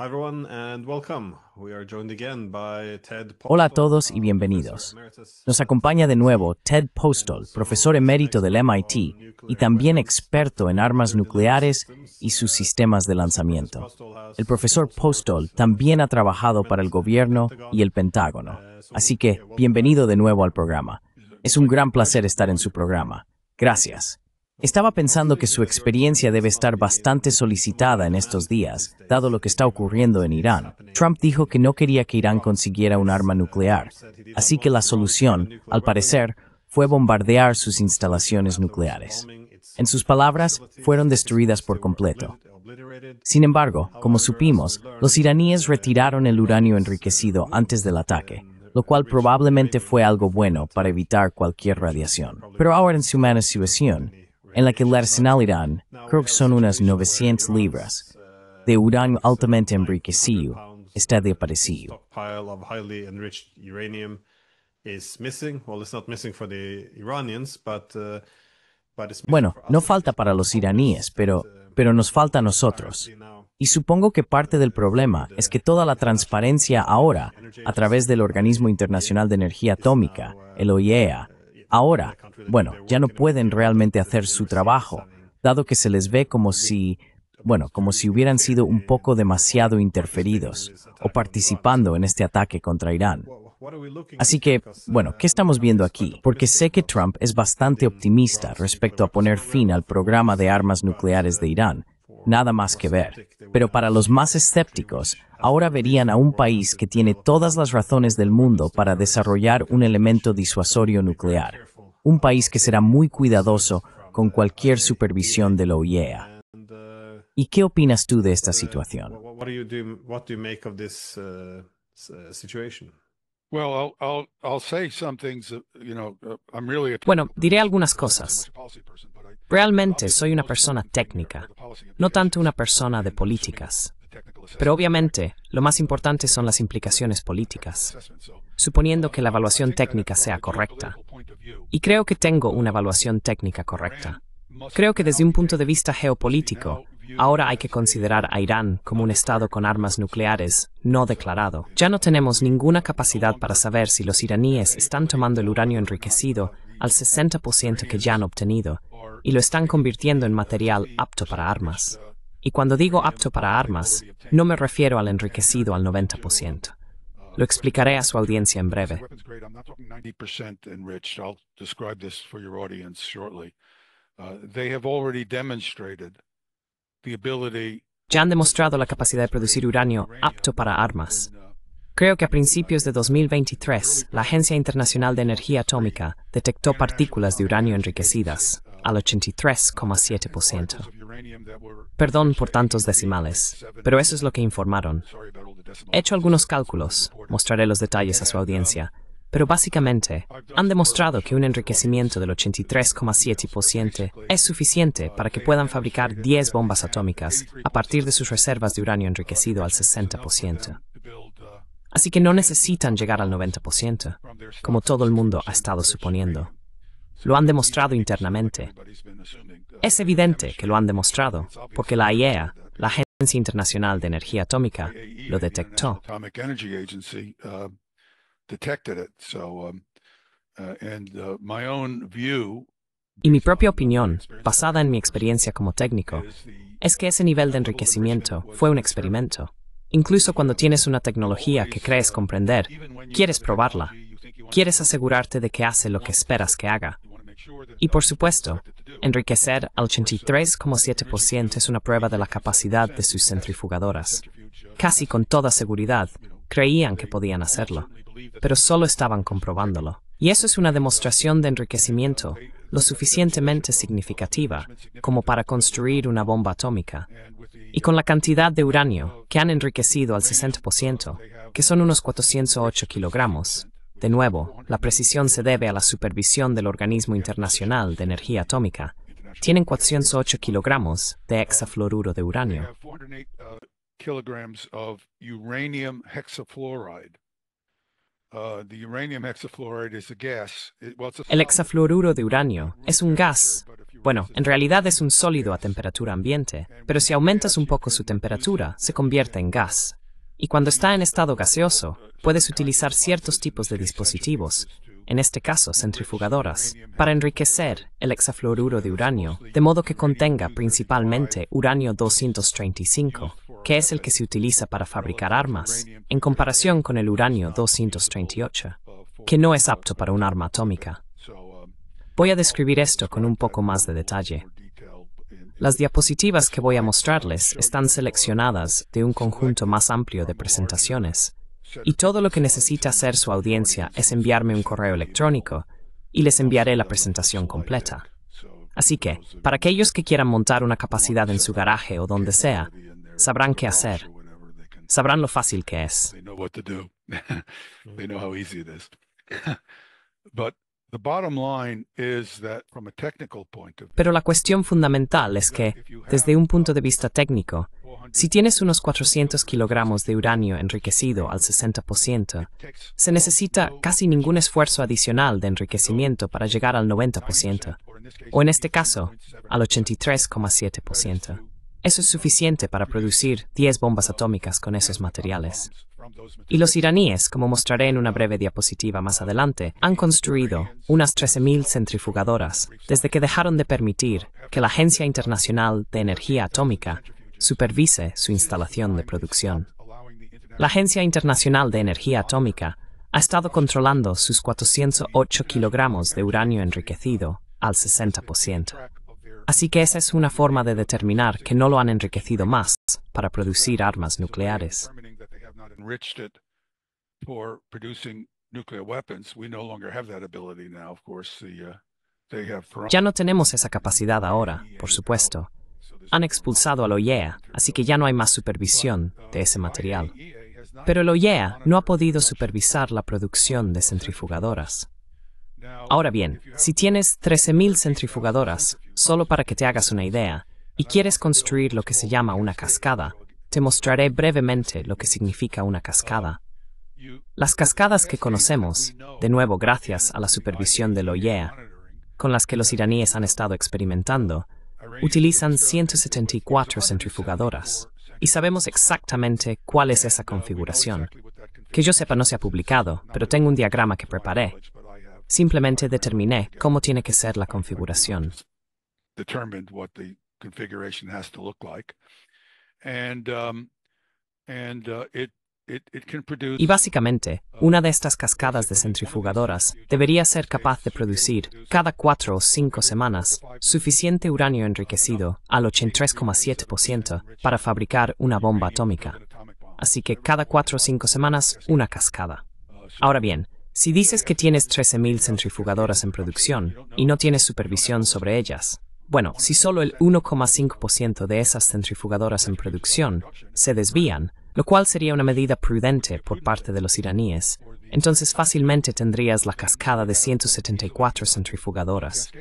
Hi everyone and welcome. We are joined again by Ted Hola a Postol, todos y Professor bienvenidos. Emeritus Nos at acompaña de nuevo Ted and Postol, also profesor as an emérito del expert MIT on y nuclear también weapons experto en and armas nuclear delivery nucleares systems. y sus sistemas de Also, Professor lanzamiento. Postol El has profesor also worked Postol también ha for the trabajado para el government and the gobierno y Pentagon. el Pentágono. Así Yeah, que, welcome back. bienvenido de nuevo al programa. Es un gran placer estar en su programa. Gracias. Estaba pensando que su experiencia debe estar bastante solicitada en estos días, dado lo que está ocurriendo en Irán. Trump dijo que no quería que Irán consiguiera un arma nuclear, así que la solución, al parecer, fue bombardear sus instalaciones nucleares. En sus palabras, fueron destruidas por completo. Sin embargo, como supimos, los iraníes retiraron el uranio enriquecido antes del ataque, lo cual probablemente fue algo bueno para evitar cualquier radiación. Pero ahora en su mala situación, en la que el arsenal Irán, creo que son unas 900 libras, de uranio altamente enriquecido, está desaparecido. Stockpile of highly enriched uranium is missing. Well, it's not missing for the Iranians, but it's missing Bueno, for no us. falta para los iraníes, pero nos falta a nosotros. Y supongo que parte del problema es que toda la transparencia ahora, a través del Organismo Internacional de Energía Atómica, el OIEA, ahora, bueno, ya no pueden realmente hacer su trabajo, dado que se les ve como si hubieran sido un poco demasiado interferidos o participando en este ataque contra Irán. Así que, bueno, ¿qué estamos viendo aquí? Porque sé que Trump es bastante optimista respecto a poner fin al programa de armas nucleares de Irán. Nada más que ver. Pero para los más escépticos, ahora verían a un país que tiene todas las razones del mundo para desarrollar un elemento disuasorio nuclear. Un país que será muy cuidadoso con cualquier supervisión de la OIEA. ¿Y qué opinas tú de esta situación? What do you make of this situation? Well, I'll say some things that, I'm really a Bueno, diré algunas not so much cosas. a policy person, but Realmente soy una persona técnica, no tanto una persona de políticas. Pero obviamente, lo más importante son las implicaciones políticas, suponiendo que la evaluación técnica sea correcta. Y creo que tengo una evaluación técnica correcta. Creo que desde un punto de vista geopolítico, ahora hay que considerar a Irán como un estado con armas nucleares no declarado. Ya no tenemos ninguna capacidad para saber si los iraníes están tomando el uranio enriquecido al 60% que ya han obtenido y lo están convirtiendo en material apto para armas. Y cuando digo apto para armas, no me refiero al enriquecido al 90%. Lo explicaré a su audiencia en breve. weapons grade. I'm not talking 90% enriched. I'll describe this for your audience shortly. They have already demonstrated the ability. Ya han demostrado la capacidad de producir uranio apto para armas. Creo que a principios de 2023, la Agencia Internacional de Energía Atómica detectó partículas de uranio enriquecidas al 83,7%. Perdón por tantos decimales, pero eso es lo que informaron. He hecho algunos cálculos, mostraré los detalles a su audiencia, pero básicamente han demostrado que un enriquecimiento del 83,7% es suficiente para que puedan fabricar 10 bombas atómicas a partir de sus reservas de uranio enriquecido al 60%. Así que no necesitan llegar al 90%, como todo el mundo ha estado suponiendo. Lo han demostrado internamente. Es evidente que lo han demostrado, porque la IAEA, la Agencia Internacional de Energía Atómica, lo detectó. Atomic Energy Agency detected it. So, my own view. Y mi propia opinión, basada en mi experiencia como técnico, es que ese nivel de enriquecimiento fue un experimento. Incluso cuando tienes una tecnología que crees comprender, quieres probarla. Quieres asegurarte de que hace lo que esperas que haga. Y por supuesto, enriquecer al 83,7% es una prueba de la capacidad de sus centrifugadoras. Casi con toda seguridad, creían que podían hacerlo, pero solo estaban comprobándolo. Y eso es una demostración de enriquecimiento lo suficientemente significativa como para construir una bomba atómica. Y con la cantidad de uranio que han enriquecido al 60%, que son unos 408 kilogramos, de nuevo, la precisión se debe a la supervisión del Organismo Internacional de Energía Atómica. Tienen 408 kilogramos de hexafluoruro de uranio. 408 kilograms of uranium hexafluoride. El hexafluoruro de uranio es un gas. Bueno, en realidad es un sólido a temperatura ambiente, pero si aumentas un poco su temperatura, se convierte en gas. Y cuando está en estado gaseoso, puedes utilizar ciertos tipos de dispositivos, en este caso centrifugadoras, para enriquecer el hexafluoruro de uranio, de modo que contenga principalmente uranio 235, que es el que se utiliza para fabricar armas, en comparación con el uranio 238, que no es apto para un arma atómica. Voy a describir esto con un poco más de detalle. Las diapositivas que voy a mostrarles están seleccionadas de un conjunto más amplio de presentaciones, y todo lo que necesita hacer su audiencia es enviarme un correo electrónico y les enviaré la presentación completa. Así que, para aquellos que quieran montar una capacidad en su garaje o donde sea, sabrán qué hacer. Sabrán lo fácil que es. Pero la cuestión fundamental es que, desde un punto de vista técnico, si tienes unos 400 kilogramos de uranio enriquecido al 60%, se necesita casi ningún esfuerzo adicional de enriquecimiento para llegar al 90%, o en este caso, al 83,7%. Eso es suficiente para producir 10 bombas atómicas con esos materiales. Y los iraníes, como mostraré en una breve diapositiva más adelante, han construido unas 13.000 centrifugadoras desde que dejaron de permitir que la Agencia Internacional de Energía Atómica supervise su instalación de producción. La Agencia Internacional de Energía Atómica ha estado controlando sus 408 kilogramos de uranio enriquecido al 60%. Así que esa es una forma de determinar que no lo han enriquecido más para producir armas nucleares. Ya no tenemos esa capacidad ahora, por supuesto. Han expulsado al OIEA, así que ya no hay más supervisión de ese material. Pero el OIEA no ha podido supervisar la producción de centrifugadoras. Ahora bien, si tienes 13.000 centrifugadoras, solo para que te hagas una idea, y quieres construir lo que se llama una cascada, te mostraré brevemente lo que significa una cascada. Las cascadas que conocemos, de nuevo gracias a la supervisión del OIEA, con las que los iraníes han estado experimentando, utilizan 174 centrifugadoras, y sabemos exactamente cuál es esa configuración. Que yo sepa no se ha publicado, pero tengo un diagrama que preparé. Simplemente determiné cómo tiene que ser la configuración. Y básicamente, una de estas cascadas de centrifugadoras debería ser capaz de producir, cada 4 o 5 semanas, suficiente uranio enriquecido al 83,7% para fabricar una bomba atómica. Así que cada 4 o 5 semanas, una cascada. Ahora bien, si dices que tienes 13.000 centrifugadoras en producción y no tienes supervisión sobre ellas, bueno, si solo el 1,5% de esas centrifugadoras en producción se desvían, lo cual sería una medida prudente por parte de los iraníes, entonces fácilmente tendrías la cascada de 174 centrifugadoras.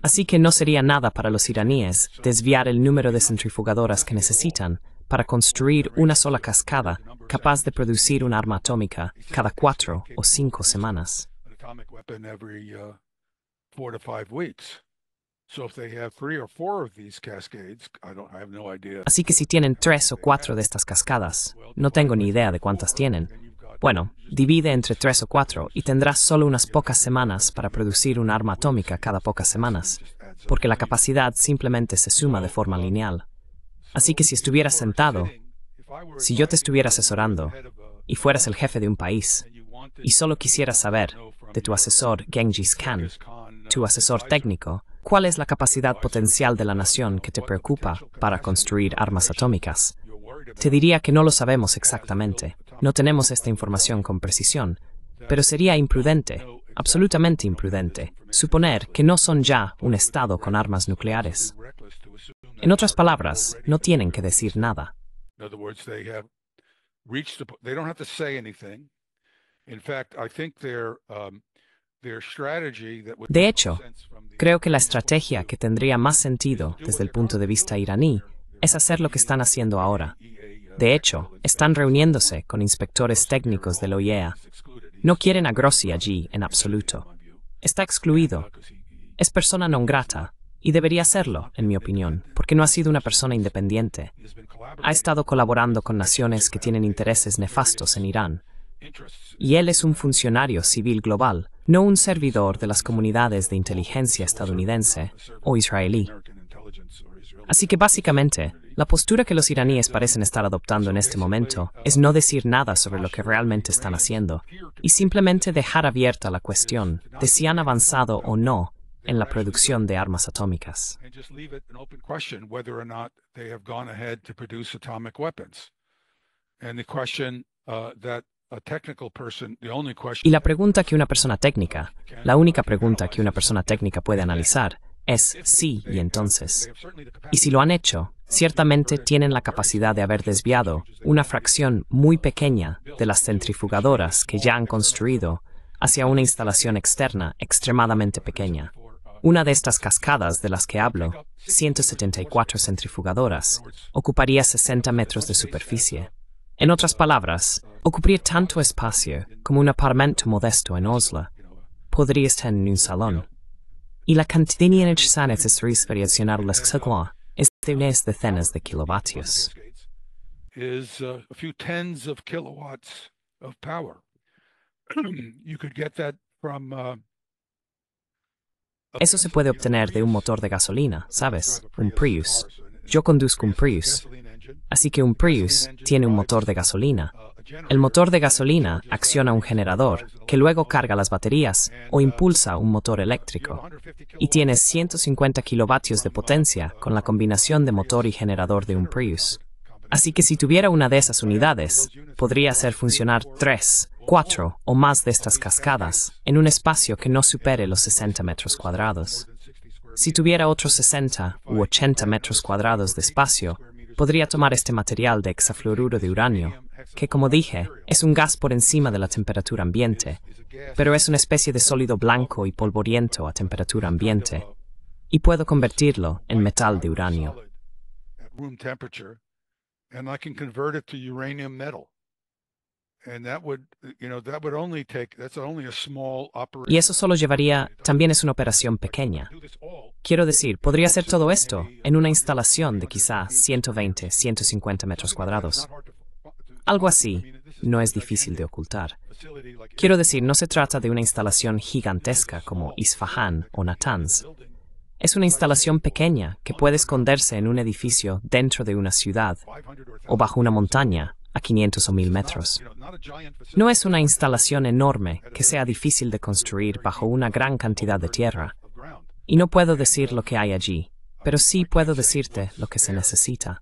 Así que no sería nada para los iraníes desviar el número de centrifugadoras que necesitan para construir una sola cascada capaz de producir un arma atómica cada 4 o 5 semanas. Así que si tienen 3 o 4 de estas cascadas, no tengo ni idea de cuántas tienen. Bueno, divide entre 3 o 4 y tendrás solo unas pocas semanas para producir un arma atómica cada pocas semanas, porque la capacidad simplemente se suma de forma lineal. Así que si estuvieras sentado, si yo te estuviera asesorando, y fueras el jefe de un país, y solo quisieras saber, de tu asesor Genghis Khan, tu asesor técnico, cuál es la capacidad potencial de la nación que te preocupa para construir armas atómicas, te diría que no lo sabemos exactamente, no tenemos esta información con precisión, pero sería imprudente, absolutamente imprudente, suponer que no son ya un Estado con armas nucleares. En otras palabras, no tienen que decir nada. De hecho, creo que la estrategia que tendría más sentido desde el punto de vista iraní es hacer lo que están haciendo ahora. De hecho, están reuniéndose con inspectores técnicos del OIEA No quieren a Grossi allí en absoluto. Está excluido. Es persona non grata, y debería serlo, en mi opinión, porque no ha sido una persona independiente. Ha estado colaborando con naciones que tienen intereses nefastos en Irán. Y él es un funcionario civil global, no un servidor de las comunidades de inteligencia estadounidense o israelí. Así que básicamente, la postura que los iraníes parecen estar adoptando en este momento es no decir nada sobre lo que realmente están haciendo y simplemente dejar abierta la cuestión de si han avanzado o no en la producción de armas atómicas. Y la pregunta que una persona técnica, la única pregunta que una persona técnica puede analizar, es sí y entonces. Y si lo han hecho, ciertamente tienen la capacidad de haber desviado una fracción muy pequeña de las centrifugadoras que ya han construido hacia una instalación externa extremadamente pequeña. Una de estas cascadas de las que hablo, 174 centrifugadoras, ocuparía 60 metros de superficie. En otras palabras, ocuparía tanto espacio como un apartamento modesto en Oslo. Podría estar en un salón. Y la cantidad necesaria para adicionar las ciclo es de unas decenas de kilovatios. Is a few tens of kilowatts of power. You could get that from Eso se puede obtener de un motor de gasolina, ¿sabes? Un Prius. Yo conduzco un Prius. Así que un Prius tiene un motor de gasolina. El motor de gasolina acciona un generador, que luego carga las baterías o impulsa un motor eléctrico. Y tiene 150 kilovatios de potencia con la combinación de motor y generador de un Prius. Así que si tuviera una de esas unidades, podría hacer funcionar 3, 4 o más de estas cascadas en un espacio que no supere los 60 metros cuadrados. Si tuviera otros 60 u 80 metros cuadrados de espacio, podría tomar este material de hexafluoruro de uranio, que como dije, es un gas por encima de la temperatura ambiente, pero es una especie de sólido blanco y polvoriento a temperatura ambiente, y puedo convertirlo en metal de uranio. And I can convert it to uranium metal. And that would only take, that's only a small operation. Y eso solo llevaría, también es una operación pequeña. Quiero decir, podría hacer todo esto en una instalación de quizá 120, 150 metros cuadrados. Algo así no es difícil de ocultar. Quiero decir, no se trata de una instalación gigantesca como Isfahan o Natanz. Es una instalación pequeña que puede esconderse en un edificio dentro de una ciudad o bajo una montaña a 500 o 1000 metros. No es una instalación enorme que sea difícil de construir bajo una gran cantidad de tierra. Y no puedo decir lo que hay allí, pero sí puedo decirte lo que se necesita.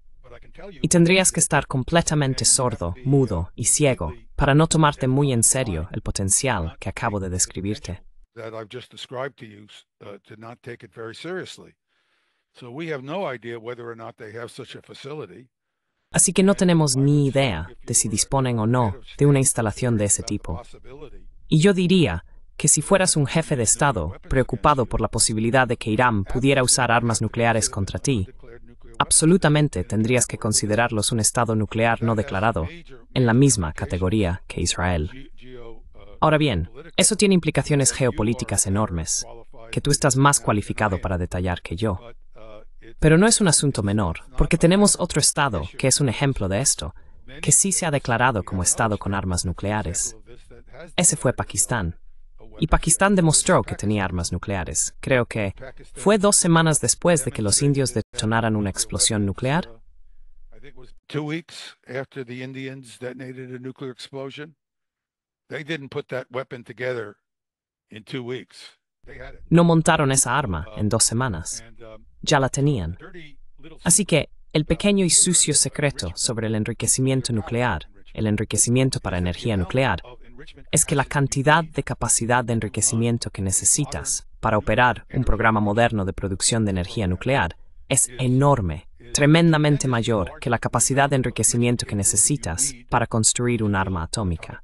Y tendrías que estar completamente sordo, mudo y ciego para no tomarte muy en serio el potencial que acabo de describirte. That I've just described to you to not take it very seriously. So we have no idea whether or not they have such a facility. Así que no tenemos ni idea de si disponen o no de una instalación de ese tipo. Y yo diría que si fueras un jefe de Estado preocupado por la posibilidad de que Irán pudiera usar armas nucleares contra ti, absolutamente tendrías que considerarlos un Estado nuclear no declarado, en la misma categoría que Israel. Ahora bien, eso tiene implicaciones geopolíticas enormes, que tú estás más cualificado para detallar que yo. Pero no es un asunto menor, porque tenemos otro Estado que es un ejemplo de esto, que sí se ha declarado como Estado con armas nucleares. Ese fue Pakistán. Y Pakistán demostró que tenía armas nucleares. Creo que fue 2 semanas después de que los indios detonaran una explosión nuclear. 2 weeks after the Indians detonated a nuclear explosion. They didn't put that weapon together in 2 weeks. They had it. No montaron esa arma en 2 semanas. Ya la tenían. Así que el pequeño y sucio secreto sobre el enriquecimiento nuclear, el enriquecimiento para energía nuclear, es que la cantidad de capacidad de enriquecimiento que necesitas para operar un programa moderno de producción de energía nuclear es enorme, tremendamente mayor que la capacidad de enriquecimiento que necesitas para construir un arma atómica.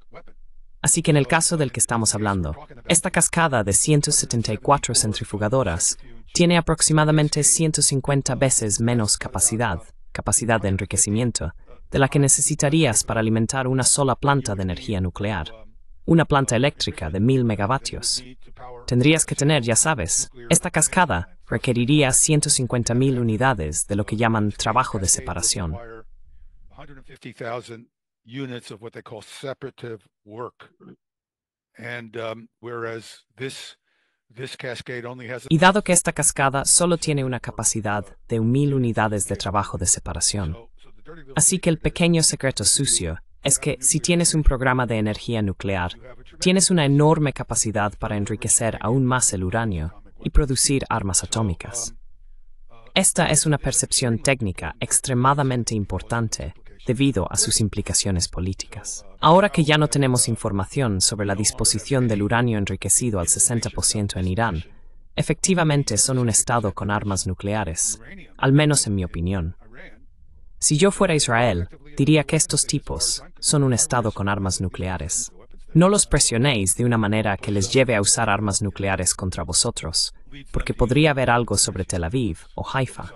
Así que en el caso del que estamos hablando, esta cascada de 174 centrifugadoras tiene aproximadamente 150 veces menos capacidad de enriquecimiento, de la que necesitarías para alimentar una sola planta de energía nuclear. una planta eléctrica de 1000 megavatios. Tendrías que tener, ya sabes, esta cascada requeriría 150,000 unidades de lo que llaman trabajo de separación. 150,000 units of what they call separative work. And whereas this cascade only has... Y dado que esta cascada solo tiene una capacidad de 1000 unidades de trabajo de separación. Así que el pequeño secreto sucio es que si tienes un programa de energía nuclear, tienes una enorme capacidad para enriquecer aún más el uranio y producir armas atómicas. Esta es una percepción técnica extremadamente importante debido a sus implicaciones políticas. Ahora que ya no tenemos información sobre la disposición del uranio enriquecido al 60% en Irán, efectivamente son un estado con armas nucleares, al menos en mi opinión. Si yo fuera Israel, diría que estos tipos son un estado con armas nucleares. No los presionéis de una manera que les lleve a usar armas nucleares contra vosotros, porque podría haber algo sobre Tel Aviv o Haifa.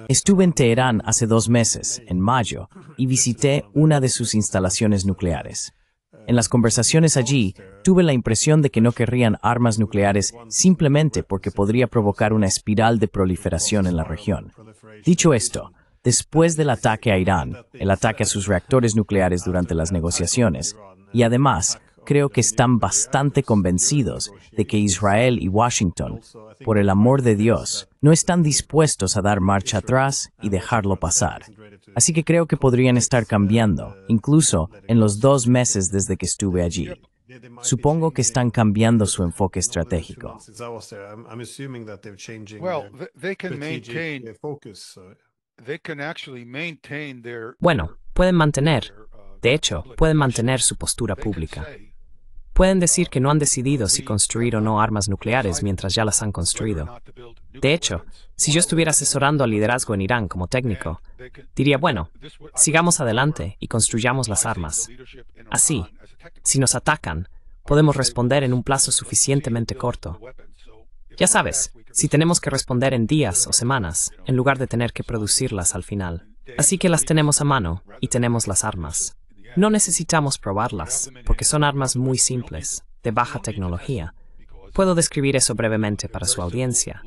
Estuve en Teherán hace 2 meses, en mayo, y visité una de sus instalaciones nucleares. En las conversaciones allí, tuve la impresión de que no querrían armas nucleares simplemente porque podría provocar una espiral de proliferación en la región. Dicho esto, después del ataque a Irán, el ataque a sus reactores nucleares durante las negociaciones, y además, creo que están bastante convencidos de que Israel y Washington, por el amor de Dios, no están dispuestos a dar marcha atrás y dejarlo pasar. Así que creo que podrían estar cambiando, incluso en los 2 meses desde que estuve allí. Supongo que están cambiando su enfoque estratégico. Bueno, pueden mantener, de hecho, pueden mantener su postura pública. Pueden decir que no han decidido si construir o no armas nucleares mientras ya las han construido. De hecho, si yo estuviera asesorando al liderazgo en Irán como técnico, diría, bueno, sigamos adelante y construyamos las armas. Así, si nos atacan, podemos responder en un plazo suficientemente corto. Ya sabes, si tenemos que responder en días o semanas, en lugar de tener que producirlas al final. Así que las tenemos a mano y tenemos las armas. No necesitamos probarlas, porque son armas muy simples, de baja tecnología. Puedo describir eso brevemente para su audiencia.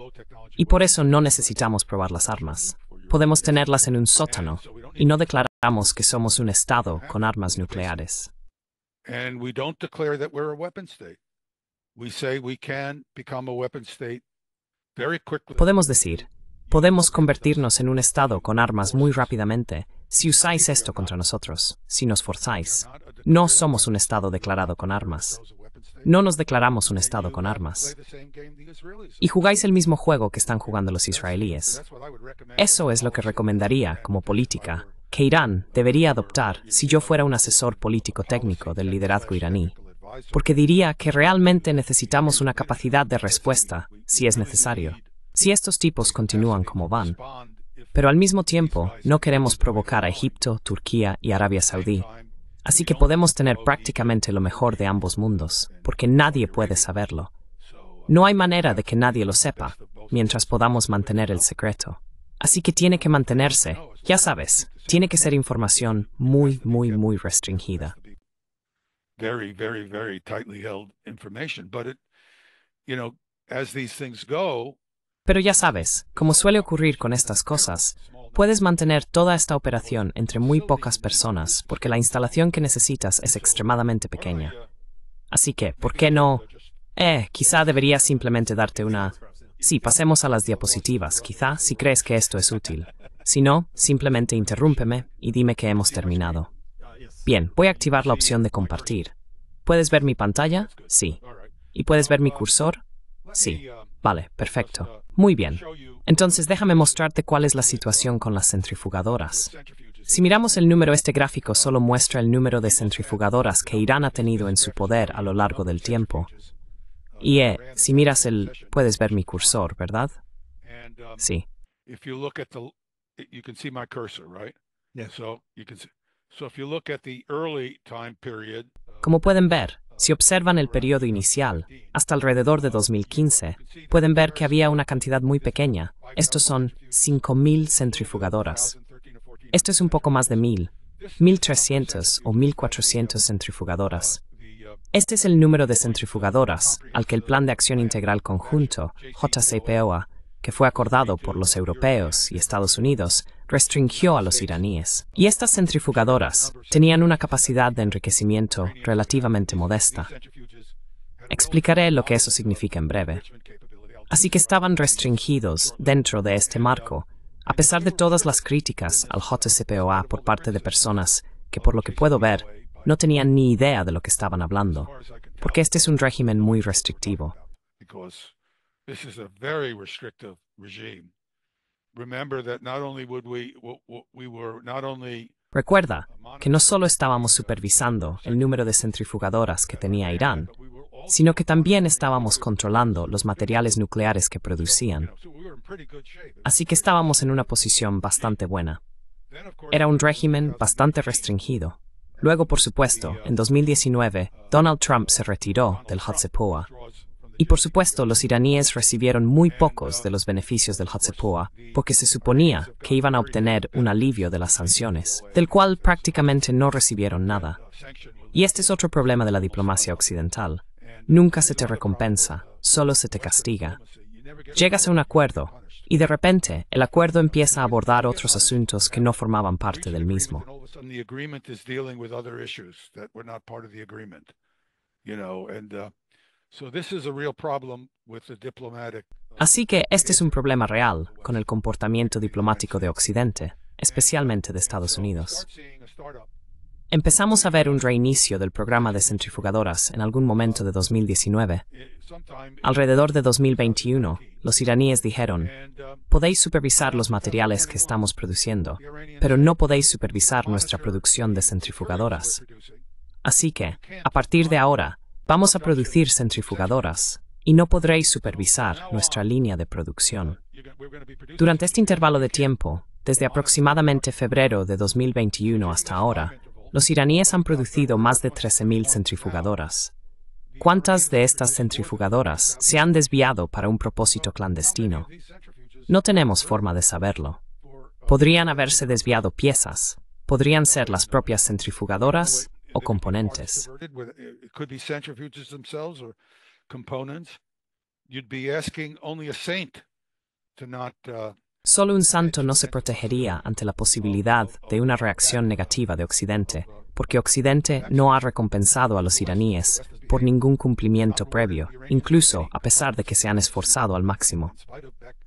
Y por eso no necesitamos probar las armas. Podemos tenerlas en un sótano, y no declaramos que somos un estado con armas nucleares. Podemos decir, podemos convertirnos en un estado con armas muy rápidamente si usáis esto contra nosotros, si nos forzáis. No somos un estado declarado con armas. No nos declaramos un estado con armas. Y jugáis el mismo juego que están jugando los israelíes. Eso es lo que recomendaría, como política, que Irán debería adoptar si yo fuera un asesor político técnico del liderazgo iraní. Porque diría que realmente necesitamos una capacidad de respuesta, si es necesario, si estos tipos continúan como van. Pero al mismo tiempo, no queremos provocar a Egipto, Turquía y Arabia Saudí. Así que podemos tener prácticamente lo mejor de ambos mundos, porque nadie puede saberlo. No hay manera de que nadie lo sepa, mientras podamos mantener el secreto. Así que tiene que mantenerse, ya sabes, tiene que ser información muy, muy, muy restringida. Very, very, very tightly held information. But it, as these things go, pero ya sabes, como suele ocurrir con estas cosas, puedes mantener toda esta operación entre muy pocas personas porque la instalación que necesitas es extremadamente pequeña. Así que, ¿por qué no? Quizá debería simplemente darte una... Sí, pasemos a las diapositivas, quizá, si crees que esto es útil. Si no, simplemente interrúmpeme y dime que hemos terminado. Bien, voy a activar la opción de compartir. ¿Puedes ver mi pantalla? Sí. ¿Y puedes ver mi cursor? Sí. Vale, perfecto. Muy bien. Entonces déjame mostrarte cuál es la situación con las centrifugadoras. Si miramos el número, este gráfico solo muestra el número de centrifugadoras que Irán ha tenido en su poder a lo largo del tiempo. Y si miras puedes ver mi cursor, ¿verdad? Sí. Como pueden ver, si observan el periodo inicial, hasta alrededor de 2015, pueden ver que había una cantidad muy pequeña, Estos son 5.000 centrifugadoras. Esto es un poco más de 1.000, 1.300 o 1.400 centrifugadoras. Este es el número de centrifugadoras al que el Plan de Acción Integral Conjunto, JCPOA, que fue acordado por los europeos y Estados Unidos, restringió a los iraníes. Y estas centrifugadoras tenían una capacidad de enriquecimiento relativamente modesta. Explicaré lo que eso significa en breve. Así que estaban restringidos dentro de este marco, a pesar de todas las críticas al JCPOA por parte de personas que, por lo que puedo ver, no tenían ni idea de lo que estaban hablando, porque este es un régimen muy restrictivo. Recuerda que no solo estábamos supervisando el número de centrifugadoras que tenía Irán, sino que también estábamos controlando los materiales nucleares que producían. Así que estábamos en una posición bastante buena. Era un régimen bastante restringido. Luego, por supuesto, en 2019, Donald Trump se retiró del JCPOA. Y por supuesto, los iraníes recibieron muy pocos de los beneficios del JCPOA, porque se suponía que iban a obtener un alivio de las sanciones, del cual prácticamente no recibieron nada. Y este es otro problema de la diplomacia occidental. Nunca se te recompensa, solo se te castiga. Llegas a un acuerdo, y de repente el acuerdo empieza a abordar otros asuntos que no formaban parte del mismo. Así que este es un problema real con el comportamiento diplomático de Occidente, especialmente de Estados Unidos. Empezamos a ver un reinicio del programa de centrifugadoras en algún momento de 2019. Alrededor de 2021, los iraníes dijeron: podéis supervisar los materiales que estamos produciendo, pero no podéis supervisar nuestra producción de centrifugadoras. Así que, a partir de ahora, vamos a producir centrifugadoras y no podréis supervisar nuestra línea de producción. Durante este intervalo de tiempo, desde aproximadamente febrero de 2021 hasta ahora, los iraníes han producido más de 13.000 centrifugadoras. ¿Cuántas de estas centrifugadoras se han desviado para un propósito clandestino? No tenemos forma de saberlo. Podrían haberse desviado piezas, podrían ser las propias centrifugadoras o componentes. Solo un santo no se protegería ante la posibilidad de una reacción negativa de Occidente, porque Occidente no ha recompensado a los iraníes por ningún cumplimiento previo, incluso a pesar de que se han esforzado al máximo.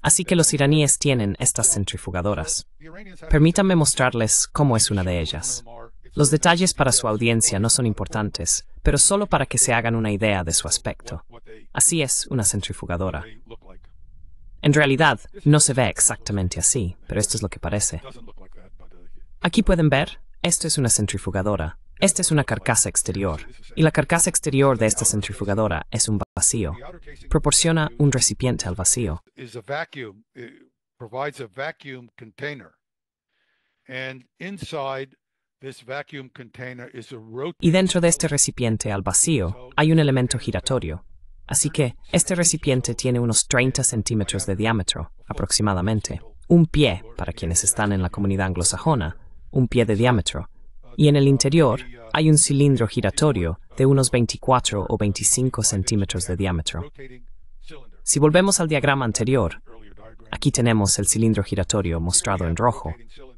Así que los iraníes tienen estas centrifugadoras. Permítanme mostrarles cómo es una de ellas. Los detalles para su audiencia no son importantes, pero solo para que se hagan una idea de su aspecto. Así es una centrifugadora. En realidad, no se ve exactamente así, pero esto es lo que parece. Aquí pueden ver, esto es una centrifugadora. Esta es una carcasa exterior, y la carcasa exterior de esta centrifugadora es un vacío. Proporciona un recipiente al vacío. Y dentro de este recipiente al vacío hay un elemento giratorio. Así que este recipiente tiene unos 30 centímetros de diámetro, aproximadamente. Un pie, para quienes están en la comunidad anglosajona, un pie de diámetro. Y en el interior hay un cilindro giratorio de unos 24 o 25 centímetros de diámetro. Si volvemos al diagrama anterior, aquí tenemos el cilindro giratorio mostrado en rojo.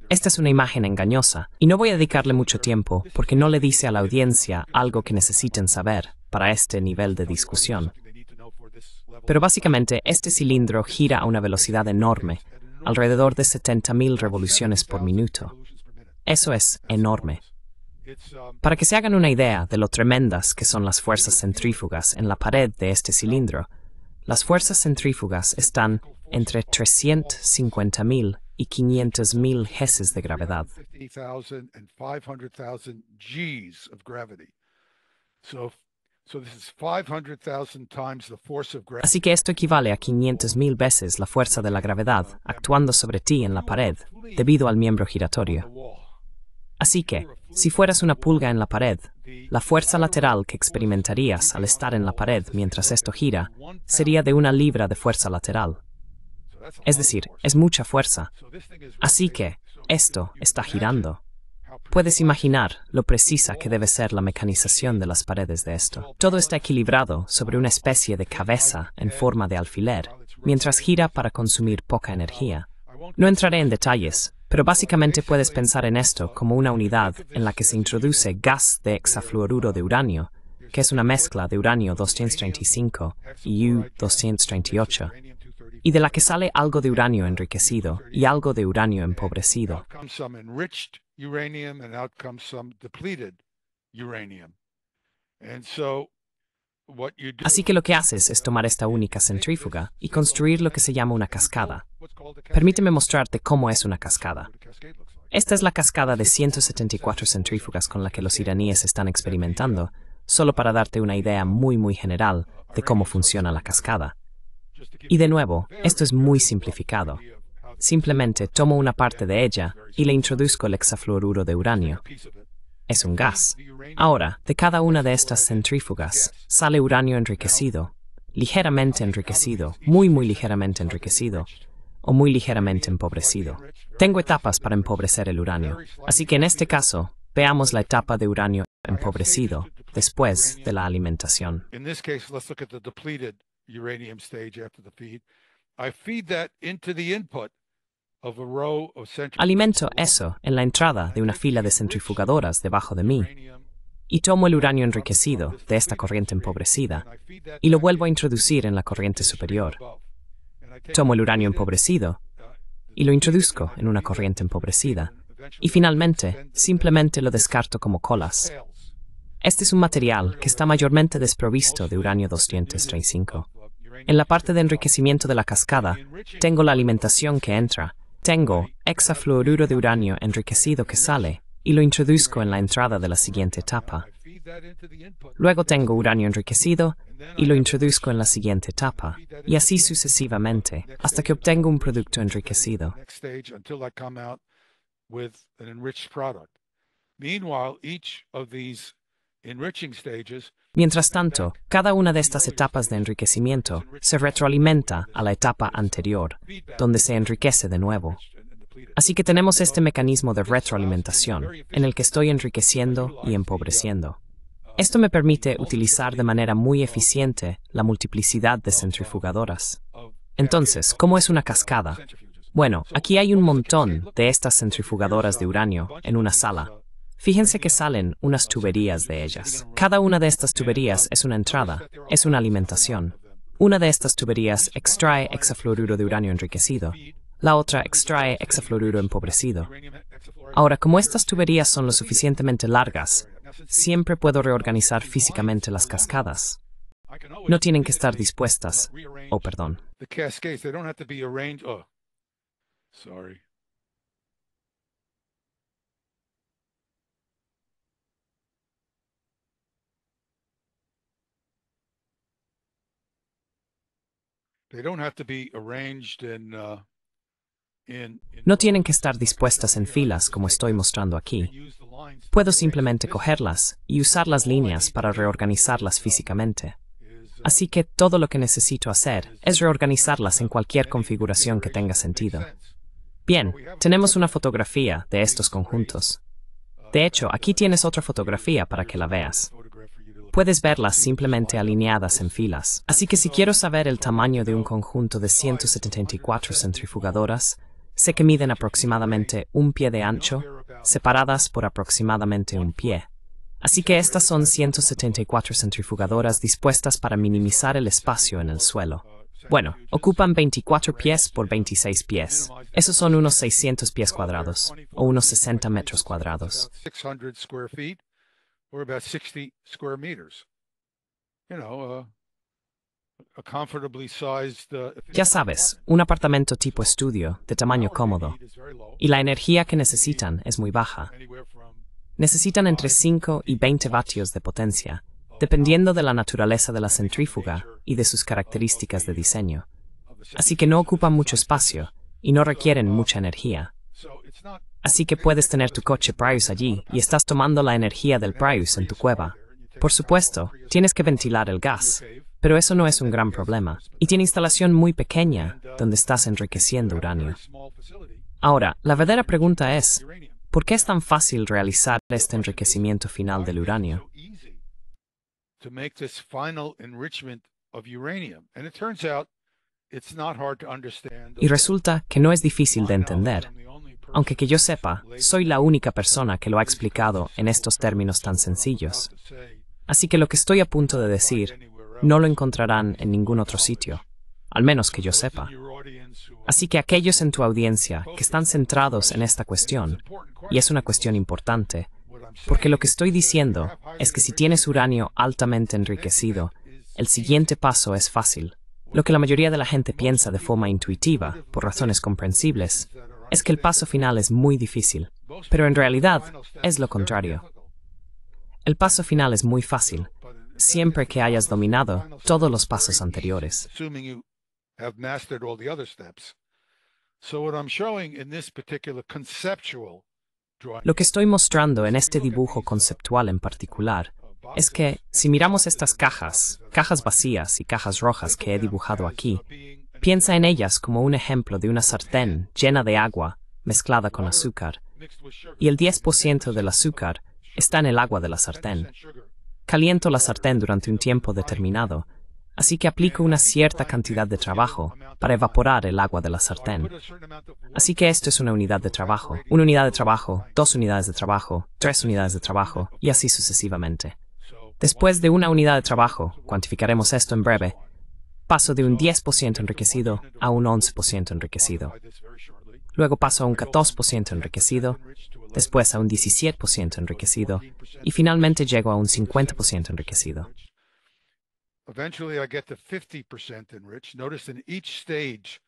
Esta es una imagen engañosa, y no voy a dedicarle mucho tiempo porque no le dice a la audiencia algo que necesiten saber para este nivel de discusión. Pero básicamente este cilindro gira a una velocidad enorme, alrededor de 70.000 revoluciones por minuto. Eso es enorme. Para que se hagan una idea de lo tremendas que son las fuerzas centrífugas en la pared de este cilindro, las fuerzas centrífugas están entre 350.000 y 500.000 Gs de gravedad. Así que esto equivale a 500.000 veces la fuerza de la gravedad actuando sobre ti en la pared, debido al miembro giratorio. Así que, si fueras una pulga en la pared, la fuerza lateral que experimentarías al estar en la pared mientras esto gira sería de 1 libra de fuerza lateral. Es decir, es mucha fuerza. Así que, esto está girando. Puedes imaginar lo precisa que debe ser la mecanización de las paredes de esto. Todo está equilibrado sobre una especie de cabeza en forma de alfiler, mientras gira para consumir poca energía. No entraré en detalles, pero básicamente puedes pensar en esto como una unidad en la que se introduce gas de hexafluoruro de uranio, que es una mezcla de uranio 235 y U-238, y de la que sale algo de uranio enriquecido y algo de uranio empobrecido. Así que lo que haces es tomar esta única centrífuga y construir lo que se llama una cascada. Permíteme mostrarte cómo es una cascada. Esta es la cascada de 174 centrífugas con la que los iraníes están experimentando, solo para darte una idea muy general de cómo funciona la cascada. Y de nuevo, esto es muy simplificado. Simplemente tomo una parte de ella y le introduzco el hexafluoruro de uranio. Es un gas. Ahora, de cada una de estas centrífugas sale uranio enriquecido, ligeramente enriquecido, muy ligeramente enriquecido, o muy ligeramente empobrecido. Tengo etapas para empobrecer el uranio, así que en este caso, veamos la etapa de uranio empobrecido después de la alimentación. Alimento eso en la entrada de una fila de centrifugadoras debajo de mí y tomo el uranio enriquecido de esta corriente empobrecida y lo vuelvo a introducir en la corriente superior. Tomo el uranio empobrecido y lo introduzco en una corriente empobrecida y finalmente simplemente lo descarto como colas. Este es un material que está mayormente desprovisto de uranio 235. En la parte de enriquecimiento de la cascada tengo la alimentación que entra. Tengo hexafluoruro de uranio enriquecido que sale y lo introduzco en la entrada de la siguiente etapa. Luego tengo uranio enriquecido y lo introduzco en la siguiente etapa, y así sucesivamente, hasta que obtengo un producto enriquecido. Mientras tanto, cada una de estas etapas de enriquecimiento se retroalimenta a la etapa anterior, donde se enriquece de nuevo. Así que tenemos este mecanismo de retroalimentación, en el que estoy enriqueciendo y empobreciendo. Esto me permite utilizar de manera muy eficiente la multiplicidad de centrifugadoras. Entonces, ¿cómo es una cascada? Bueno, aquí hay un montón de estas centrifugadoras de uranio en una sala. Fíjense que salen unas tuberías de ellas. Cada una de estas tuberías es una entrada, es una alimentación. Una de estas tuberías extrae hexafluoruro de uranio enriquecido. La otra extrae hexafluoruro empobrecido. Ahora, como estas tuberías son lo suficientemente largas, siempre puedo reorganizar físicamente las cascadas. No tienen que estar dispuestas. Oh, perdón. No tienen que estar dispuestas en filas como estoy mostrando aquí. Puedo simplemente cogerlas y usar las líneas para reorganizarlas físicamente. Así que todo lo que necesito hacer es reorganizarlas en cualquier configuración que tenga sentido. Bien, tenemos una fotografía de estos conjuntos. De hecho, aquí tienes otra fotografía para que la veas. Puedes verlas simplemente alineadas en filas. Así que si quiero saber el tamaño de un conjunto de 174 centrifugadoras, sé que miden aproximadamente 1 pie de ancho, separadas por aproximadamente 1 pie. Así que estas son 174 centrifugadoras dispuestas para minimizar el espacio en el suelo. Bueno, ocupan 24 pies por 26 pies. Esos son unos 600 pies cuadrados, o unos 60 metros cuadrados. Or about 60 square meters. You know, a comfortably sized. Ya sabes, un apartamento tipo estudio, de tamaño cómodo. Y la energía que necesitan es muy baja. Necesitan entre 5 y 20 vatios de potencia, dependiendo de la naturaleza de la centrífuga y de sus características de diseño. Así que no ocupan mucho espacio y no requieren mucha energía. Así que puedes tener tu coche Prius allí y estás tomando la energía del Prius en tu cueva. Por supuesto, tienes que ventilar el gas. pero eso no es un gran problema, y tiene instalación muy pequeña donde estás enriqueciendo uranio. Ahora, la verdadera pregunta es, ¿por qué es tan fácil realizar este enriquecimiento final del uranio? Y resulta que no es difícil de entender. Aunque que yo sepa, soy la única persona que lo ha explicado en estos términos tan sencillos. Así que lo que estoy a punto de decir no lo encontrarán en ningún otro sitio, al menos que yo sepa. Así que aquellos en tu audiencia que están centrados en esta cuestión, y es una cuestión importante, porque lo que estoy diciendo es que si tienes uranio altamente enriquecido, el siguiente paso es fácil. Lo que la mayoría de la gente piensa de forma intuitiva, por razones comprensibles, es que el paso final es muy difícil, pero en realidad es lo contrario. El paso final es muy fácil, siempre que hayas dominado todos los pasos anteriores. Lo que estoy mostrando en este dibujo conceptual en particular es que, si miramos estas cajas vacías y cajas rojas que he dibujado aquí, piensa en ellas como un ejemplo de una sartén llena de agua mezclada con azúcar, y el 10% del azúcar está en el agua de la sartén. Caliento la sartén durante un tiempo determinado, así que aplico una cierta cantidad de trabajo para evaporar el agua de la sartén. Así que esto es una unidad de trabajo, 1 unidad de trabajo, 2 unidades de trabajo, 3 unidades de trabajo, y así sucesivamente. Después de una unidad de trabajo, cuantificaremos esto en breve, paso de un 10% enriquecido a un 11% enriquecido. Luego paso a un 14% enriquecido, después a un 17% enriquecido, y finalmente llego a un 50% enriquecido. Eventually I get to 50% enriched. Notice in each stage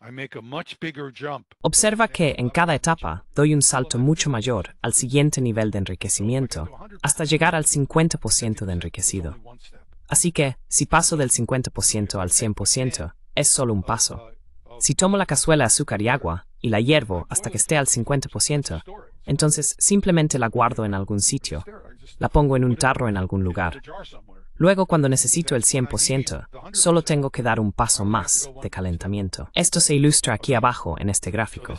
I make a much bigger jump. Observa que en cada etapa doy un salto mucho mayor al siguiente nivel de enriquecimiento, hasta llegar al 50% de enriquecido. Así que, si paso del 50% al 100%, es solo un paso. Si tomo la cazuela de azúcar y agua y la hiervo hasta que esté al 50%, entonces simplemente la guardo en algún sitio, la pongo en un tarro en algún lugar. Luego, cuando necesito el 100%, solo tengo que dar un paso más de calentamiento. Esto se ilustra aquí abajo en este gráfico.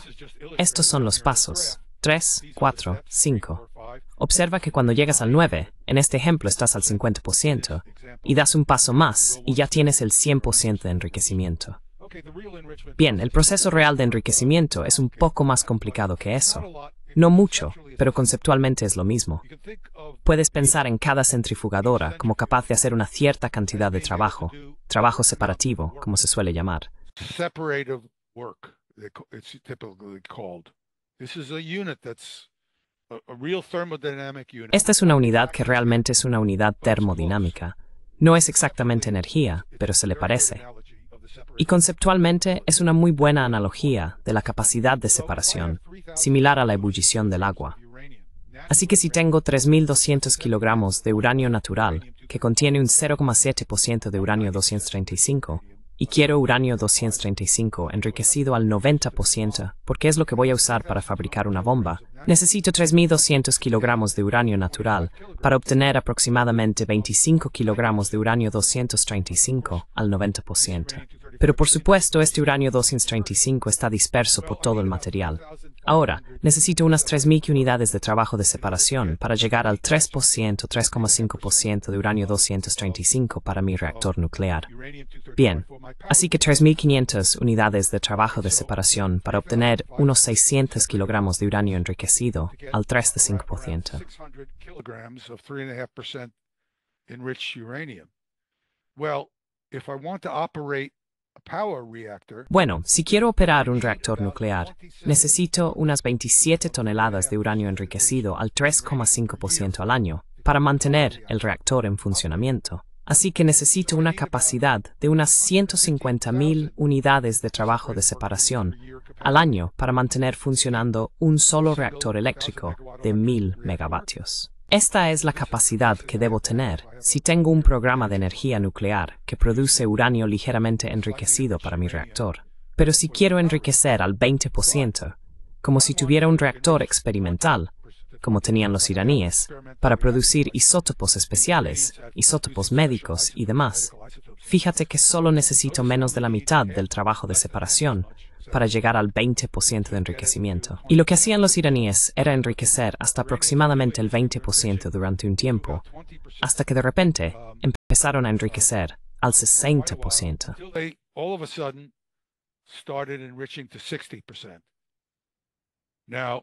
Estos son los pasos: 3, 4, 5. Observa que cuando llegas al 9, en este ejemplo estás al 50%, y das un paso más y ya tienes el 100% de enriquecimiento. Bien, el proceso real de enriquecimiento es un poco más complicado que eso. No mucho, pero conceptualmente es lo mismo. Puedes pensar en cada centrifugadora como capaz de hacer una cierta cantidad de trabajo separativo, como se suele llamar. Esta es una unidad que realmente es una unidad termodinámica. No es exactamente energía, pero se le parece. Y conceptualmente es una muy buena analogía de la capacidad de separación, similar a la ebullición del agua. Así que si tengo 3.200 kilogramos de uranio natural, que contiene un 0,7% de uranio 235, y quiero uranio 235 enriquecido al 90%, porque es lo que voy a usar para fabricar una bomba, necesito 3.200 kilogramos de uranio natural para obtener aproximadamente 25 kilogramos de uranio 235 al 90%. Pero por supuesto, este uranio 235 está disperso por todo el material. Ahora, necesito unas 3.000 unidades de trabajo de separación para llegar al 3%, 3,5% de uranio 235 para mi reactor nuclear. Bien, así que 3.500 unidades de trabajo de separación para obtener unos 600 kilogramos de uranio enriquecido al 3,5%. Bueno, si quiero operar un reactor nuclear, necesito unas 27 toneladas de uranio enriquecido al 3,5% al año para mantener el reactor en funcionamiento. Así que necesito una capacidad de unas 150.000 unidades de trabajo de separación al año para mantener funcionando un solo reactor eléctrico de 1.000 megavatios. Esta es la capacidad que debo tener si tengo un programa de energía nuclear que produce uranio ligeramente enriquecido para mi reactor. Pero si quiero enriquecer al 20%, como si tuviera un reactor experimental, como tenían los iraníes, para producir isótopos especiales, isótopos médicos y demás, fíjate que solo necesito menos de la mitad del trabajo de separación para llegar al 20% de enriquecimiento. Y lo que hacían los iraníes era enriquecer hasta aproximadamente el 20% durante un tiempo, hasta que de repente empezaron a enriquecer al 60%. All of a sudden started enriching to 60%. Now,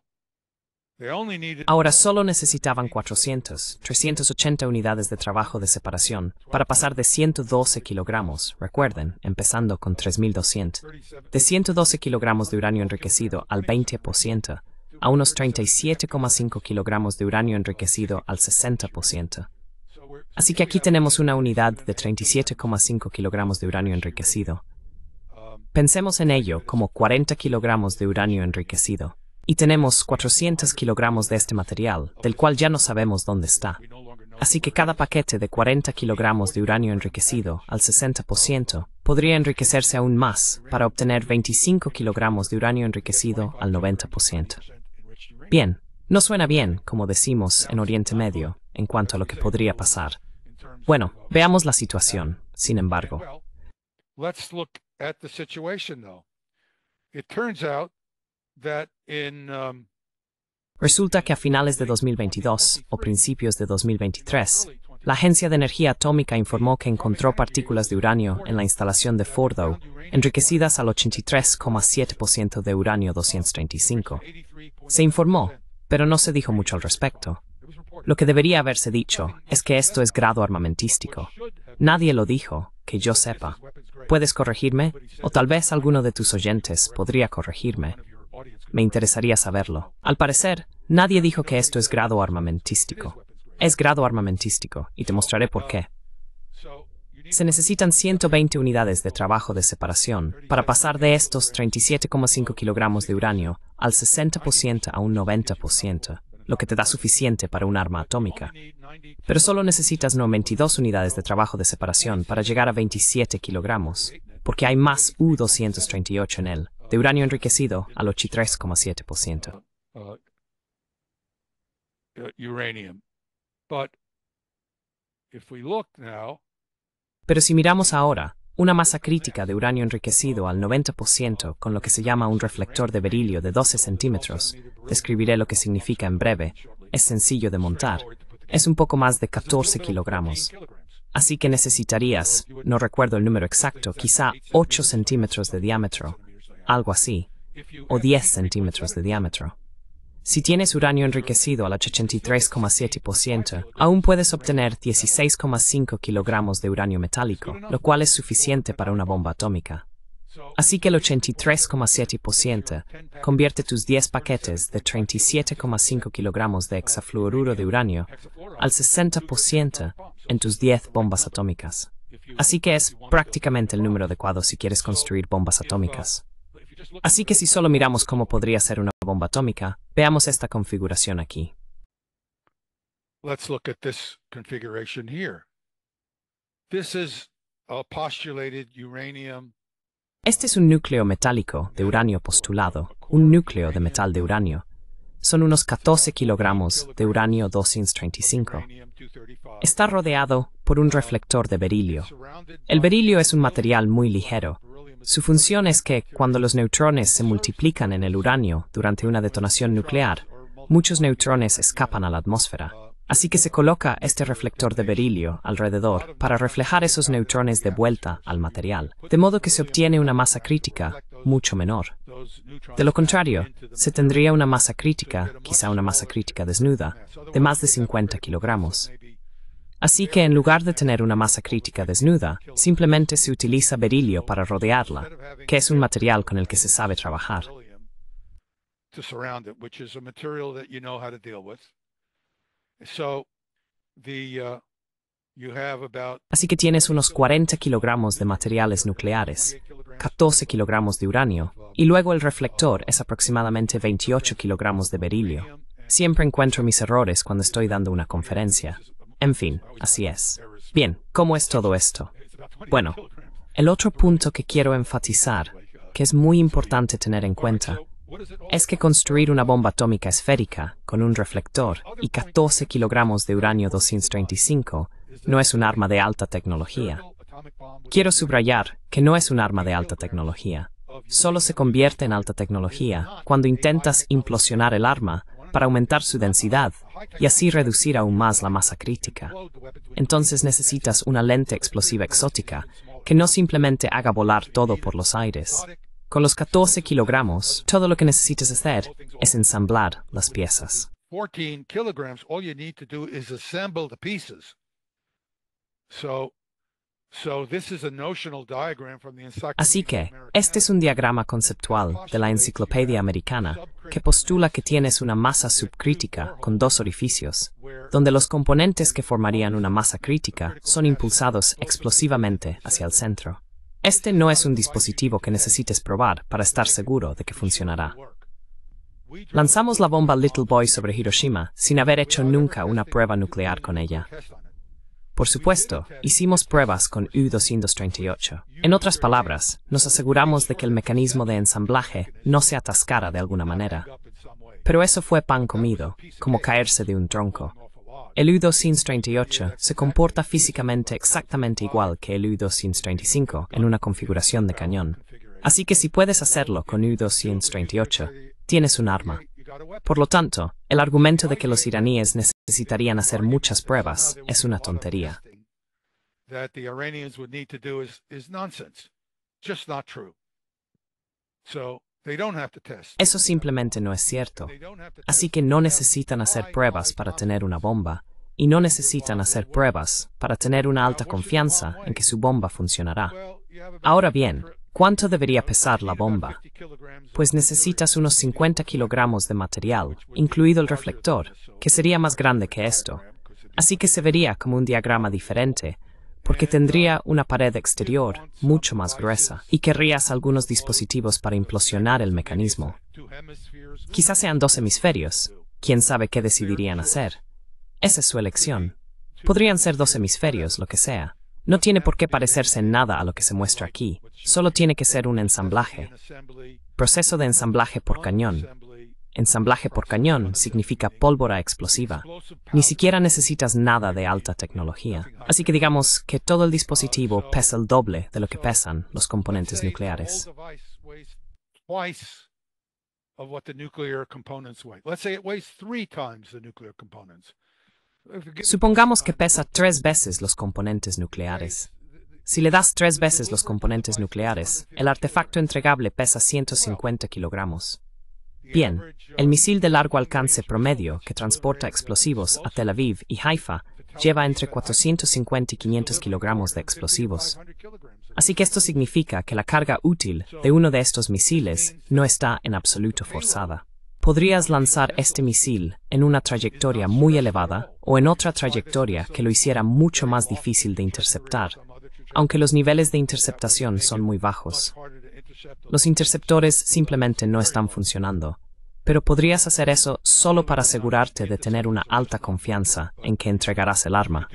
ahora solo necesitaban 380 unidades de trabajo de separación para pasar de 112 kilogramos, recuerden, empezando con 3.200, de 112 kilogramos de uranio enriquecido al 20%, a unos 37,5 kilogramos de uranio enriquecido al 60%. Así que aquí tenemos una unidad de 37,5 kilogramos de uranio enriquecido. Pensemos en ello como 40 kilogramos de uranio enriquecido. Y tenemos 400 kilogramos de este material, del cual ya no sabemos dónde está. Así que cada paquete de 40 kilogramos de uranio enriquecido al 60% podría enriquecerse aún más para obtener 25 kilogramos de uranio enriquecido al 90%. Bien, no suena bien, como decimos en Oriente Medio, en cuanto a lo que podría pasar. Bueno, veamos la situación, sin embargo. Let's look at the situation, though. It turns out that resulta que a finales de 2022 o principios de 2023, la Agencia de Energía Atómica informó que encontró partículas de uranio en la instalación de Fordow, enriquecidas al 83,7% de uranio 235. Se informó, pero no se dijo mucho al respecto. Lo que debería haberse dicho es que esto es grado armamentístico. Nadie lo dijo, que yo sepa. ¿Puedes corregirme? O tal vez alguno de tus oyentes podría corregirme. Me interesaría saberlo. Al parecer, nadie dijo que esto es grado armamentístico. Es grado armamentístico, y te mostraré por qué. Se necesitan 120 unidades de trabajo de separación para pasar de estos 37,5 kilogramos de uranio al 60% a un 90%, lo que te da suficiente para un arma atómica. Pero solo necesitas 92 unidades de trabajo de separación para llegar a 27 kilogramos, porque hay más U-238 en él, de uranio enriquecido al 83,7%. Uranium. But if we look now, pero si miramos ahora, una masa crítica de uranio enriquecido al 90% con lo que se llama un reflector de berilio de 12 centímetros, describiré lo que significa en breve, es sencillo de montar, es un poco más de 14 kilogramos. Así que necesitarías, no recuerdo el número exacto, quizá 8 centímetros de diámetro, algo así, o 10 centímetros de diámetro. Si tienes uranio enriquecido al 83,7%, aún puedes obtener 16,5 kilogramos de uranio metálico, lo cual es suficiente para una bomba atómica. Así que el 83,7% convierte tus 10 paquetes de 37,5 kilogramos de hexafluoruro de uranio al 60% en tus 10 bombas atómicas. Así que es prácticamente el número adecuado si quieres construir bombas atómicas. Así que si solo miramos cómo podría ser una bomba atómica, veamos esta configuración aquí. Let's look at this configuration here. This is a postulated uranium. Este es un núcleo metálico de uranio postulado, un núcleo de metal de uranio. Son unos 14 kilogramos de uranio 235. Está rodeado por un reflector de berilio. El berilio es un material muy ligero. Su función es que, cuando los neutrones se multiplican en el uranio durante una detonación nuclear, muchos neutrones escapan a la atmósfera. Así que se coloca este reflector de berilio alrededor para reflejar esos neutrones de vuelta al material, de modo que se obtiene una masa crítica mucho menor. De lo contrario, se tendría una masa crítica, quizá una masa crítica desnuda, de más de 50 kilogramos. Así que en lugar de tener una masa crítica desnuda, simplemente se utiliza berilio para rodearla, que es un material con el que se sabe trabajar. Así que tienes unos 40 kilogramos de materiales nucleares, 14 kilogramos de uranio, y luego el reflector es aproximadamente 28 kilogramos de berilio. Siempre encuentro mis errores cuando estoy dando una conferencia. En fin, así es. Bien, ¿cómo es todo esto? Bueno, el otro punto que quiero enfatizar, que es muy importante tener en cuenta, es que construir una bomba atómica esférica con un reflector y 14 kilogramos de uranio 235 no es un arma de alta tecnología. Quiero subrayar que no es un arma de alta tecnología. Solo se convierte en alta tecnología cuando intentas implosionar el arma para aumentar su densidad y así reducir aún más la masa crítica. Entonces necesitas una lente explosiva exótica que no simplemente haga volar todo por los aires. Con los 14 kilogramos, todo lo que necesitas hacer es ensamblar las piezas. 14 kilograms, all you need to do is assemble the pieces. So this is a notional diagram from the Así que, este es un diagrama conceptual de la Enciclopedia Americana que postula que tienes una masa subcrítica con dos orificios, donde los componentes que formarían una masa crítica son impulsados explosivamente hacia el centro. Este no es un dispositivo que necesites probar para estar seguro de que funcionará. Lanzamos la bomba Little Boy sobre Hiroshima sin haber hecho nunca una prueba nuclear con ella. Por supuesto, hicimos pruebas con U-238. En otras palabras, nos aseguramos de que el mecanismo de ensamblaje no se atascara de alguna manera. Pero eso fue pan comido, como caerse de un tronco. El U-238 se comporta físicamente exactamente igual que el U-235 en una configuración de cañón. Así que si puedes hacerlo con U-238, tienes un arma. Por lo tanto, el argumento de que los iraníes necesitarían hacer muchas pruebas es una tontería. Eso simplemente no es cierto. Así que no necesitan hacer pruebas para tener una bomba, y no necesitan hacer pruebas para tener una alta confianza en que su bomba funcionará. Ahora bien, ¿cuánto debería pesar la bomba? Pues necesitas unos 50 kilogramos de material, incluido el reflector, que sería más grande que esto. Así que se vería como un diagrama diferente, porque tendría una pared exterior mucho más gruesa, y querrías algunos dispositivos para implosionar el mecanismo. Quizás sean 2 hemisferios. ¿Quién sabe qué decidirían hacer? Esa es su elección. Podrían ser 2 hemisferios, lo que sea. No tiene por qué parecerse en nada a lo que se muestra aquí. Solo tiene que ser un ensamblaje. Proceso de ensamblaje por cañón. Ensamblaje por cañón significa pólvora explosiva. Ni siquiera necesitas nada de alta tecnología. Así que digamos que todo el dispositivo pesa el doble de lo que pesan los componentes nucleares. Supongamos que pesa 3 veces los componentes nucleares. Si le das 3 veces los componentes nucleares, el artefacto entregable pesa 150 kilogramos. Bien, el misil de largo alcance promedio que transporta explosivos a Tel Aviv y Haifa lleva entre 450 y 500 kilogramos de explosivos. Así que esto significa que la carga útil de uno de estos misiles no está en absoluto forzada. Podrías lanzar este misil en una trayectoria muy elevada o en otra trayectoria que lo hiciera mucho más difícil de interceptar, aunque los niveles de interceptación son muy bajos. Los interceptores simplemente no están funcionando, pero podrías hacer eso solo para asegurarte de tener una alta confianza en que entregarás el arma.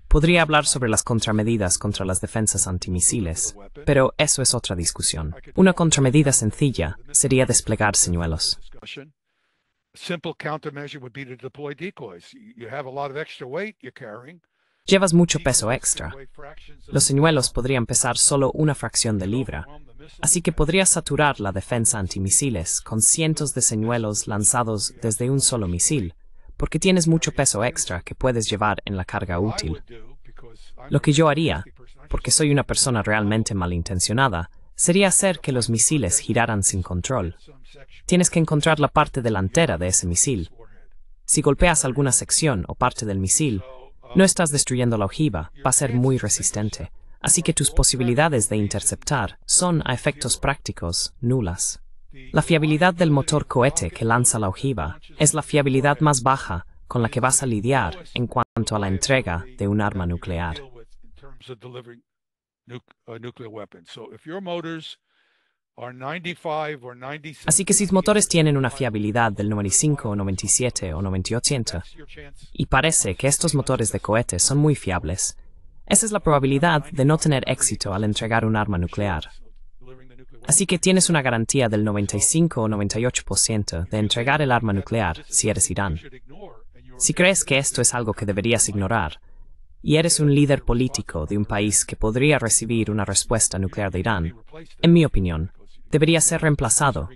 Podría hablar sobre las contramedidas contra las defensas antimisiles, pero eso es otra discusión. Una contramedida sencilla sería desplegar señuelos. Llevas mucho peso extra. Los señuelos podrían pesar solo una fracción de libra, así que podrías saturar la defensa antimisiles con cientos de señuelos lanzados desde un solo misil, porque tienes mucho peso extra que puedes llevar en la carga útil. Lo que yo haría, porque soy una persona realmente malintencionada, sería hacer que los misiles giraran sin control. Tienes que encontrar la parte delantera de ese misil. Si golpeas alguna sección o parte del misil, no estás destruyendo la ojiva, va a ser muy resistente. Así que tus posibilidades de interceptar son, a efectos prácticos, nulas. La fiabilidad del motor cohete que lanza la ojiva es la fiabilidad más baja con la que vas a lidiar en cuanto a la entrega de un arma nuclear. Así que si tus motores tienen una fiabilidad del 95, 97 o 98%, y parece que estos motores de cohete son muy fiables, esa es la probabilidad de no tener éxito al entregar un arma nuclear. Así que tienes una garantía del 95 o 98% de entregar el arma nuclear si eres Irán. Si crees que esto es algo que deberías ignorar, y eres un líder político de un país que podría recibir una respuesta nuclear de Irán, en mi opinión, debería ser reemplazado,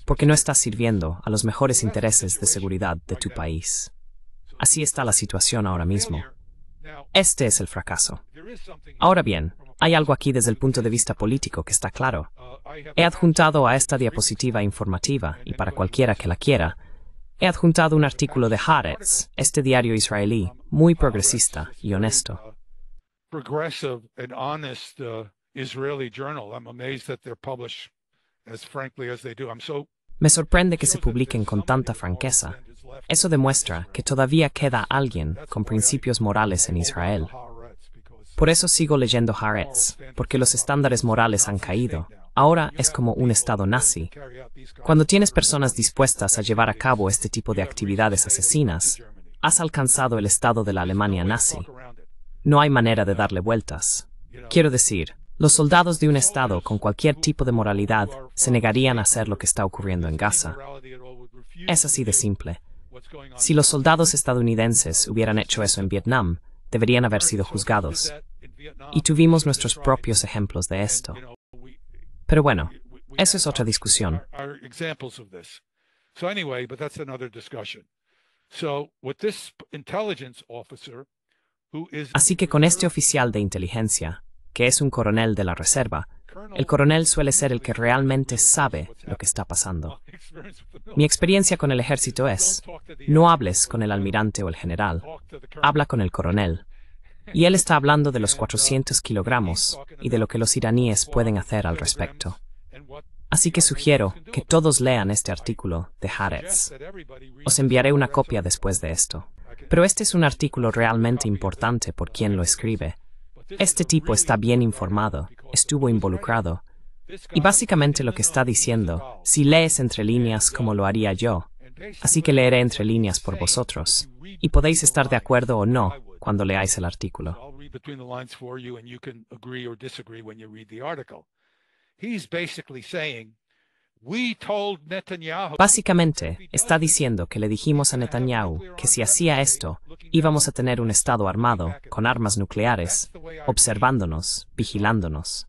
porque no estás sirviendo a los mejores intereses de seguridad de tu país. Así está la situación ahora mismo. Este es el fracaso. Ahora bien, hay algo aquí desde el punto de vista político que está claro. He adjuntado a esta diapositiva informativa, y para cualquiera que la quiera, he adjuntado un artículo de Haaretz, este diario israelí, muy progresista y honesto. Progressive and honest Israeli journal. I'm amazed that they're published as frankly as they do. Me sorprende que se publiquen con tanta franqueza. Eso demuestra que todavía queda alguien con principios morales en Israel. Por eso sigo leyendo Haaretz, porque los estándares morales han caído. Ahora es como un estado nazi. Cuando tienes personas dispuestas a llevar a cabo este tipo de actividades asesinas, has alcanzado el estado de la Alemania nazi. No hay manera de darle vueltas. Quiero decir, los soldados de un estado con cualquier tipo de moralidad se negarían a hacer lo que está ocurriendo en Gaza. Es así de simple. Si los soldados estadounidenses hubieran hecho eso en Vietnam, deberían haber sido juzgados. Y tuvimos nuestros propios ejemplos de esto. Pero bueno, eso es otra discusión. Así que con este oficial de inteligencia, que es un coronel de la reserva, el coronel suele ser el que realmente sabe lo que está pasando. Mi experiencia con el ejército es, no hables con el almirante o el general, habla con el coronel. Y él está hablando de los 400 kilogramos y de lo que los iraníes pueden hacer al respecto. Así que sugiero que todos lean este artículo de Haaretz. Os enviaré una copia después de esto. Pero este es un artículo realmente importante por quien lo escribe. Este tipo está bien informado, estuvo involucrado. Y básicamente lo que está diciendo, si lees entre líneas como lo haría yo, así que leeré entre líneas por vosotros, y podéis estar de acuerdo o no cuando leáis el artículo. Básicamente, está diciendo que le dijimos a Netanyahu que si hacía esto, íbamos a tener un estado armado, con armas nucleares, observándonos, vigilándonos.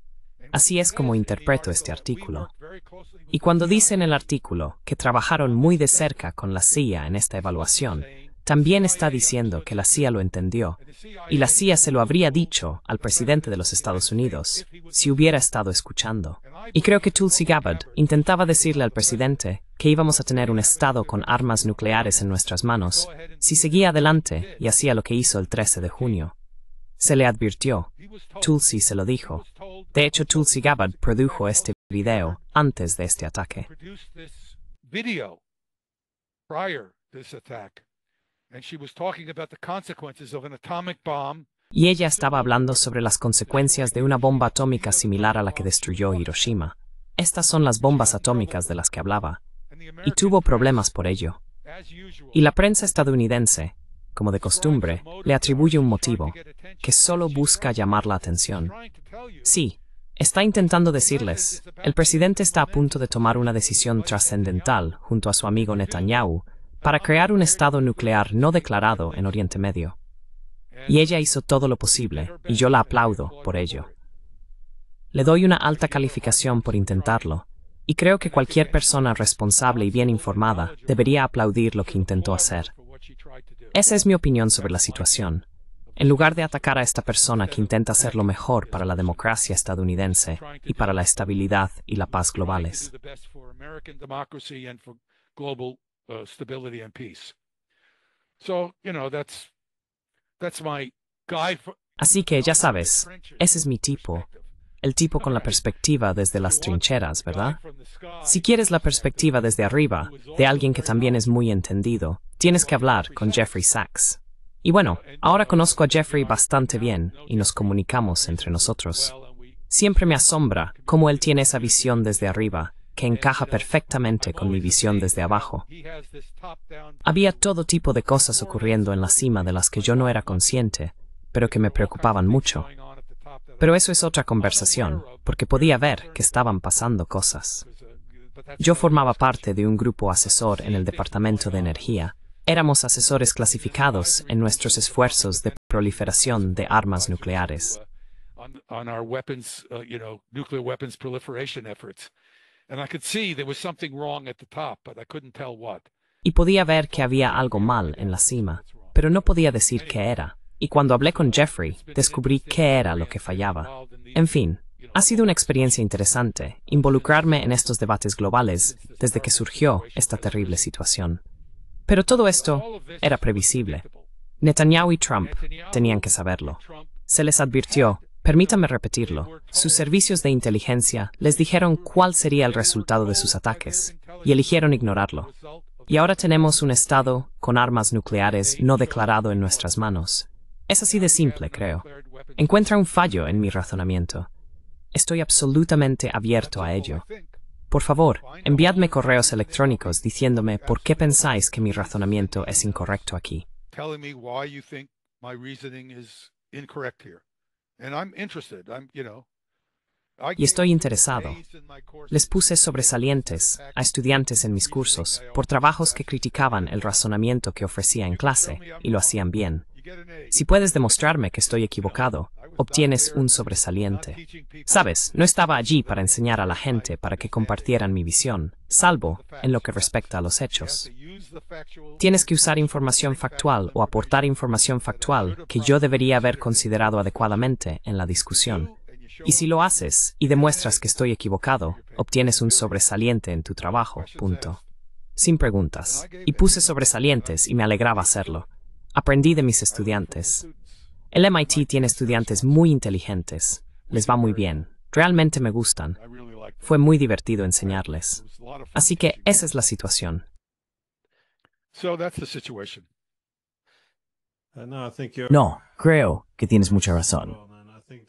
Así es como interpreto este artículo. Y cuando dice en el artículo que trabajaron muy de cerca con la CIA en esta evaluación, también está diciendo que la CIA lo entendió, y la CIA se lo habría dicho al presidente de los Estados Unidos, si hubiera estado escuchando. Y creo que Tulsi Gabbard intentaba decirle al presidente que íbamos a tener un Estado con armas nucleares en nuestras manos, si seguía adelante y hacía lo que hizo el 13 de junio. Se le advirtió. Tulsi se lo dijo. De hecho, Tulsi Gabbard produjo este video antes de este ataque. Y ella estaba hablando sobre las consecuencias de una bomba atómica similar a la que destruyó Hiroshima. Estas son las bombas atómicas de las que hablaba. Y tuvo problemas por ello. Y la prensa estadounidense, como de costumbre, le atribuye un motivo, que solo busca llamar la atención. Sí, está intentando decirles, el presidente está a punto de tomar una decisión trascendental junto a su amigo Netanyahu para crear un estado nuclear no declarado en Oriente Medio. Y ella hizo todo lo posible, y yo la aplaudo por ello. Le doy una alta calificación por intentarlo, y creo que cualquier persona responsable y bien informada debería aplaudir lo que intentó hacer. Esa es mi opinión sobre la situación. En lugar de atacar a esta persona que intenta hacer lo mejor para la democracia estadounidense y para la estabilidad y la paz globales. Así que, ya sabes, ese es mi tipo. El tipo con la perspectiva desde las trincheras, ¿verdad? Si quieres la perspectiva desde arriba, de alguien que también es muy entendido, tienes que hablar con Jeffrey Sachs. Y bueno, ahora conozco a Jeffrey bastante bien y nos comunicamos entre nosotros. Siempre me asombra cómo él tiene esa visión desde arriba, que encaja perfectamente con mi visión desde abajo. Había todo tipo de cosas ocurriendo en la cima de las que yo no era consciente, pero que me preocupaban mucho. Pero eso es otra conversación, porque podía ver que estaban pasando cosas. Yo formaba parte de un grupo asesor en el Departamento de Energía. Éramos asesores clasificados en nuestros esfuerzos de proliferación de armas nucleares. On our weapons, nuclear weapons proliferation efforts. And I could see there was something wrong at the top, but I couldn't tell what. Y podía ver que había algo mal en la cima, pero no podía decir qué era. Y cuando hablé con Jeffrey, descubrí qué era lo que fallaba. En fin, ha sido una experiencia interesante involucrarme en estos debates globales desde que surgió esta terrible situación. Pero todo esto era previsible. Netanyahu y Trump tenían que saberlo. Se les advirtió, permítame repetirlo, sus servicios de inteligencia les dijeron cuál sería el resultado de sus ataques, y eligieron ignorarlo. Y ahora tenemos un Estado con armas nucleares no declarado en nuestras manos. Es así de simple, creo. Encuentra un fallo en mi razonamiento. Estoy absolutamente abierto a ello. Por favor, enviadme correos electrónicos diciéndome por qué pensáis que mi razonamiento es incorrecto aquí. Y estoy interesado. Les puse sobresalientes a estudiantes en mis cursos por trabajos que criticaban el razonamiento que ofrecía en clase y lo hacían bien. Si puedes demostrarme que estoy equivocado, obtienes un sobresaliente. Sabes, no estaba allí para enseñar a la gente para que compartieran mi visión, salvo en lo que respecta a los hechos. Tienes que usar información factual o aportar información factual que yo debería haber considerado adecuadamente en la discusión. Y si lo haces y demuestras que estoy equivocado, obtienes un sobresaliente en tu trabajo, punto. Sin preguntas. Y puse sobresalientes y me alegraba hacerlo. Aprendí de mis estudiantes. El MIT tiene estudiantes muy inteligentes. Les va muy bien. Realmente me gustan. Fue muy divertido enseñarles. Así que esa es la situación. No, creo que tienes mucha razón.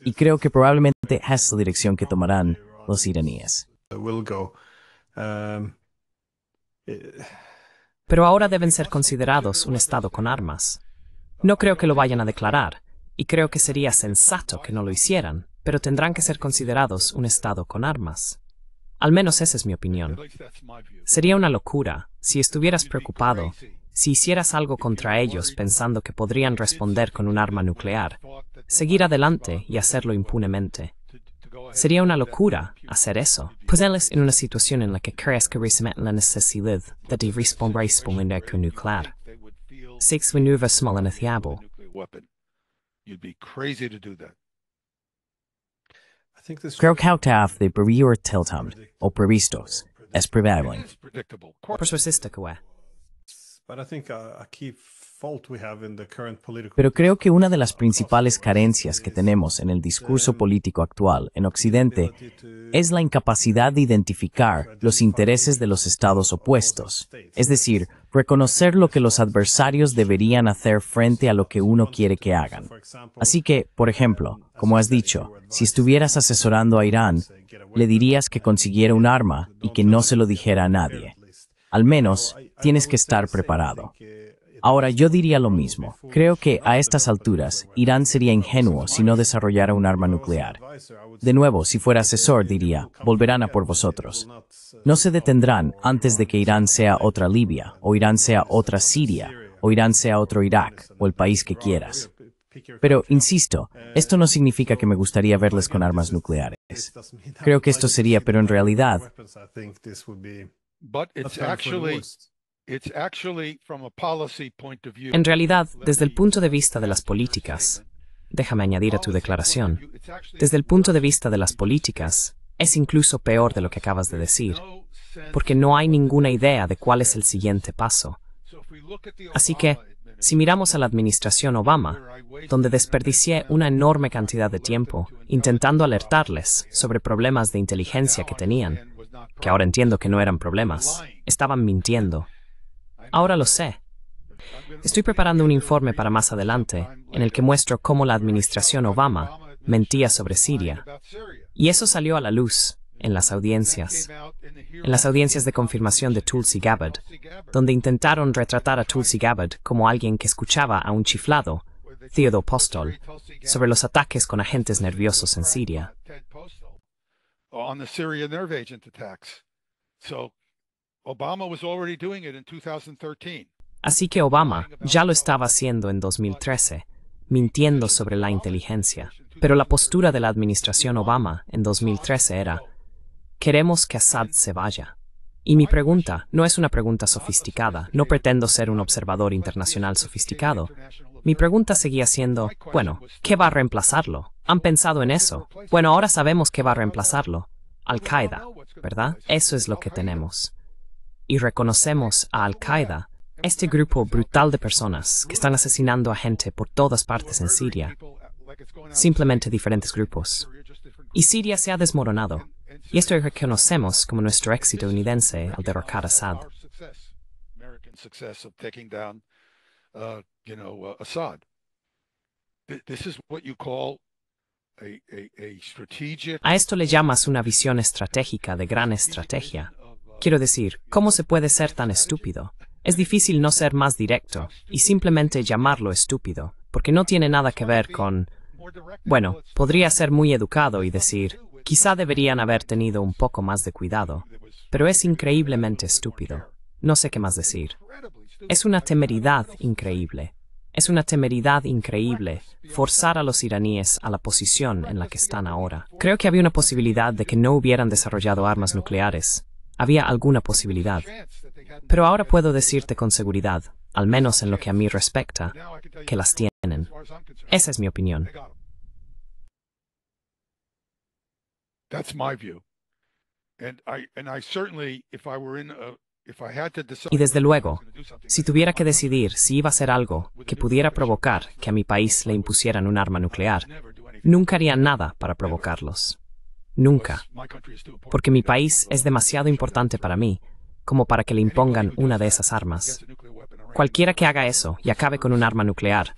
Y creo que probablemente esa es la dirección que tomarán los iraníes. Pero ahora deben ser considerados un Estado con armas. No creo que lo vayan a declarar, y creo que sería sensato que no lo hicieran, pero tendrán que ser considerados un Estado con armas. Al menos esa es mi opinión. Sería una locura si estuvieras preocupado, si hicieras algo contra ellos pensando que podrían responder con un arma nuclear, seguir adelante y hacerlo impunemente. Sería una locura hacer eso. Ponerles en una situación en la que creas que resenten la necesidad de responder con nuclear. Sex nueva small iniciable. Creo que hautaf de prever tiltam, o previstos, es probable. Persiste que Pero creo que una de las principales carencias que tenemos en el discurso político actual en Occidente es la incapacidad de identificar los intereses de los estados opuestos, es decir, reconocer lo que los adversarios deberían hacer frente a lo que uno quiere que hagan. Así que, por ejemplo, como has dicho, si estuvieras asesorando a Irán, le dirías que consiguiera un arma y que no se lo dijera a nadie. Al menos, tienes que estar preparado. Ahora, yo diría lo mismo. Creo que, a estas alturas, Irán sería ingenuo si no desarrollara un arma nuclear. De nuevo, si fuera asesor, diría, volverán a por vosotros. No se detendrán antes de que Irán sea otra Libia, o Irán sea otra Siria, o Irán sea otro Irak, o el país que quieras. Pero, insisto, esto no significa que me gustaría verles con armas nucleares. Creo que esto sería, pero en realidad... En realidad, desde el punto de vista de las políticas, déjame añadir a tu declaración, desde el punto de vista de las políticas, es incluso peor de lo que acabas de decir, porque no hay ninguna idea de cuál es el siguiente paso. Así que, si miramos a la administración Obama, donde desperdicié una enorme cantidad de tiempo intentando alertarles sobre problemas de inteligencia que tenían, que ahora entiendo que no eran problemas, estaban mintiendo. Ahora lo sé. Estoy preparando un informe para más adelante, en el que muestro cómo la administración Obama mentía sobre Siria. Y eso salió a la luz en las audiencias de confirmación de Tulsi Gabbard, donde intentaron retratar a Tulsi Gabbard como alguien que escuchaba a un chiflado, Theodore Postol, sobre los ataques con agentes nerviosos en Siria. Así que Obama ya lo estaba haciendo en 2013, mintiendo sobre la inteligencia. Pero la postura de la administración Obama en 2013 era: queremos que Assad se vaya. Y mi pregunta no es una pregunta sofisticada, no pretendo ser un observador internacional sofisticado. Mi pregunta seguía siendo, bueno, ¿qué va a reemplazarlo? ¿Han pensado en eso? Bueno, ahora sabemos qué va a reemplazarlo. Al-Qaeda, ¿verdad? Eso es lo que tenemos. Y reconocemos a Al-Qaeda, este grupo brutal de personas que están asesinando a gente por todas partes en Siria. Simplemente diferentes grupos. Y Siria se ha desmoronado. Y esto reconocemos como nuestro éxito estadounidense al derrocar a Assad. A esto le llamas una visión estratégica de gran estrategia. Quiero decir, ¿cómo se puede ser tan estúpido? Es difícil no ser más directo y simplemente llamarlo estúpido, porque no tiene nada que ver con... Bueno, podría ser muy educado y decir, quizá deberían haber tenido un poco más de cuidado, pero es increíblemente estúpido. No sé qué más decir. Es una temeridad increíble. Es una temeridad increíble forzar a los iraníes a la posición en la que están ahora. Creo que había una posibilidad de que no hubieran desarrollado armas nucleares. Había alguna posibilidad. Pero ahora puedo decirte con seguridad, al menos en lo que a mí respecta, que las tienen. Esa es mi opinión. Y desde luego, si tuviera que decidir si iba a hacer algo que pudiera provocar que a mi país le impusieran un arma nuclear, nunca haría nada para provocarlos. Nunca. Porque mi país es demasiado importante para mí como para que le impongan una de esas armas. Cualquiera que haga eso y acabe con un arma nuclear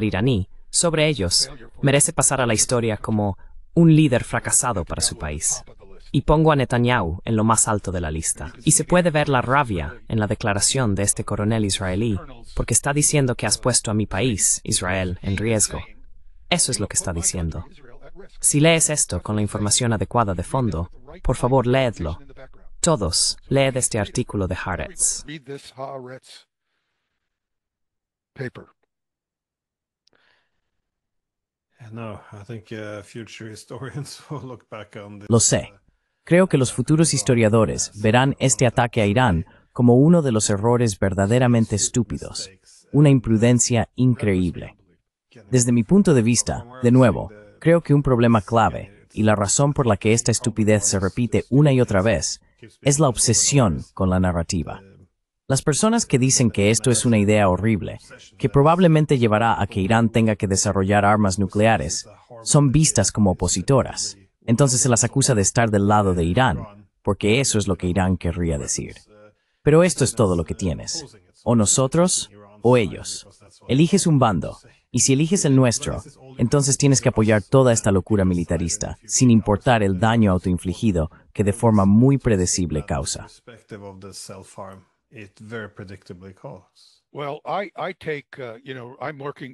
iraní, sobre ellos, merece pasar a la historia como un líder fracasado para su país. Y pongo a Netanyahu en lo más alto de la lista. Y se puede ver la rabia en la declaración de este coronel israelí, porque está diciendo que has puesto a mi país, Israel, en riesgo. Eso es lo que está diciendo. Si lees esto con la información adecuada de fondo, por favor, léedlo. Todos, leed este artículo de Haaretz. Lo sé. Creo que los futuros historiadores verán este ataque a Irán como uno de los errores verdaderamente estúpidos, una imprudencia increíble. Desde mi punto de vista, de nuevo, creo que un problema clave, y la razón por la que esta estupidez se repite una y otra vez, es la obsesión con la narrativa. Las personas que dicen que esto es una idea horrible, que probablemente llevará a que Irán tenga que desarrollar armas nucleares, son vistas como opositoras. Entonces se las acusa de estar del lado de Irán, porque eso es lo que Irán querría decir. Pero esto es todo lo que tienes. O nosotros, o ellos. Eliges un bando, y si eliges el nuestro, entonces tienes que apoyar toda esta locura militarista, sin importar el daño autoinfligido que de forma muy predecible causa.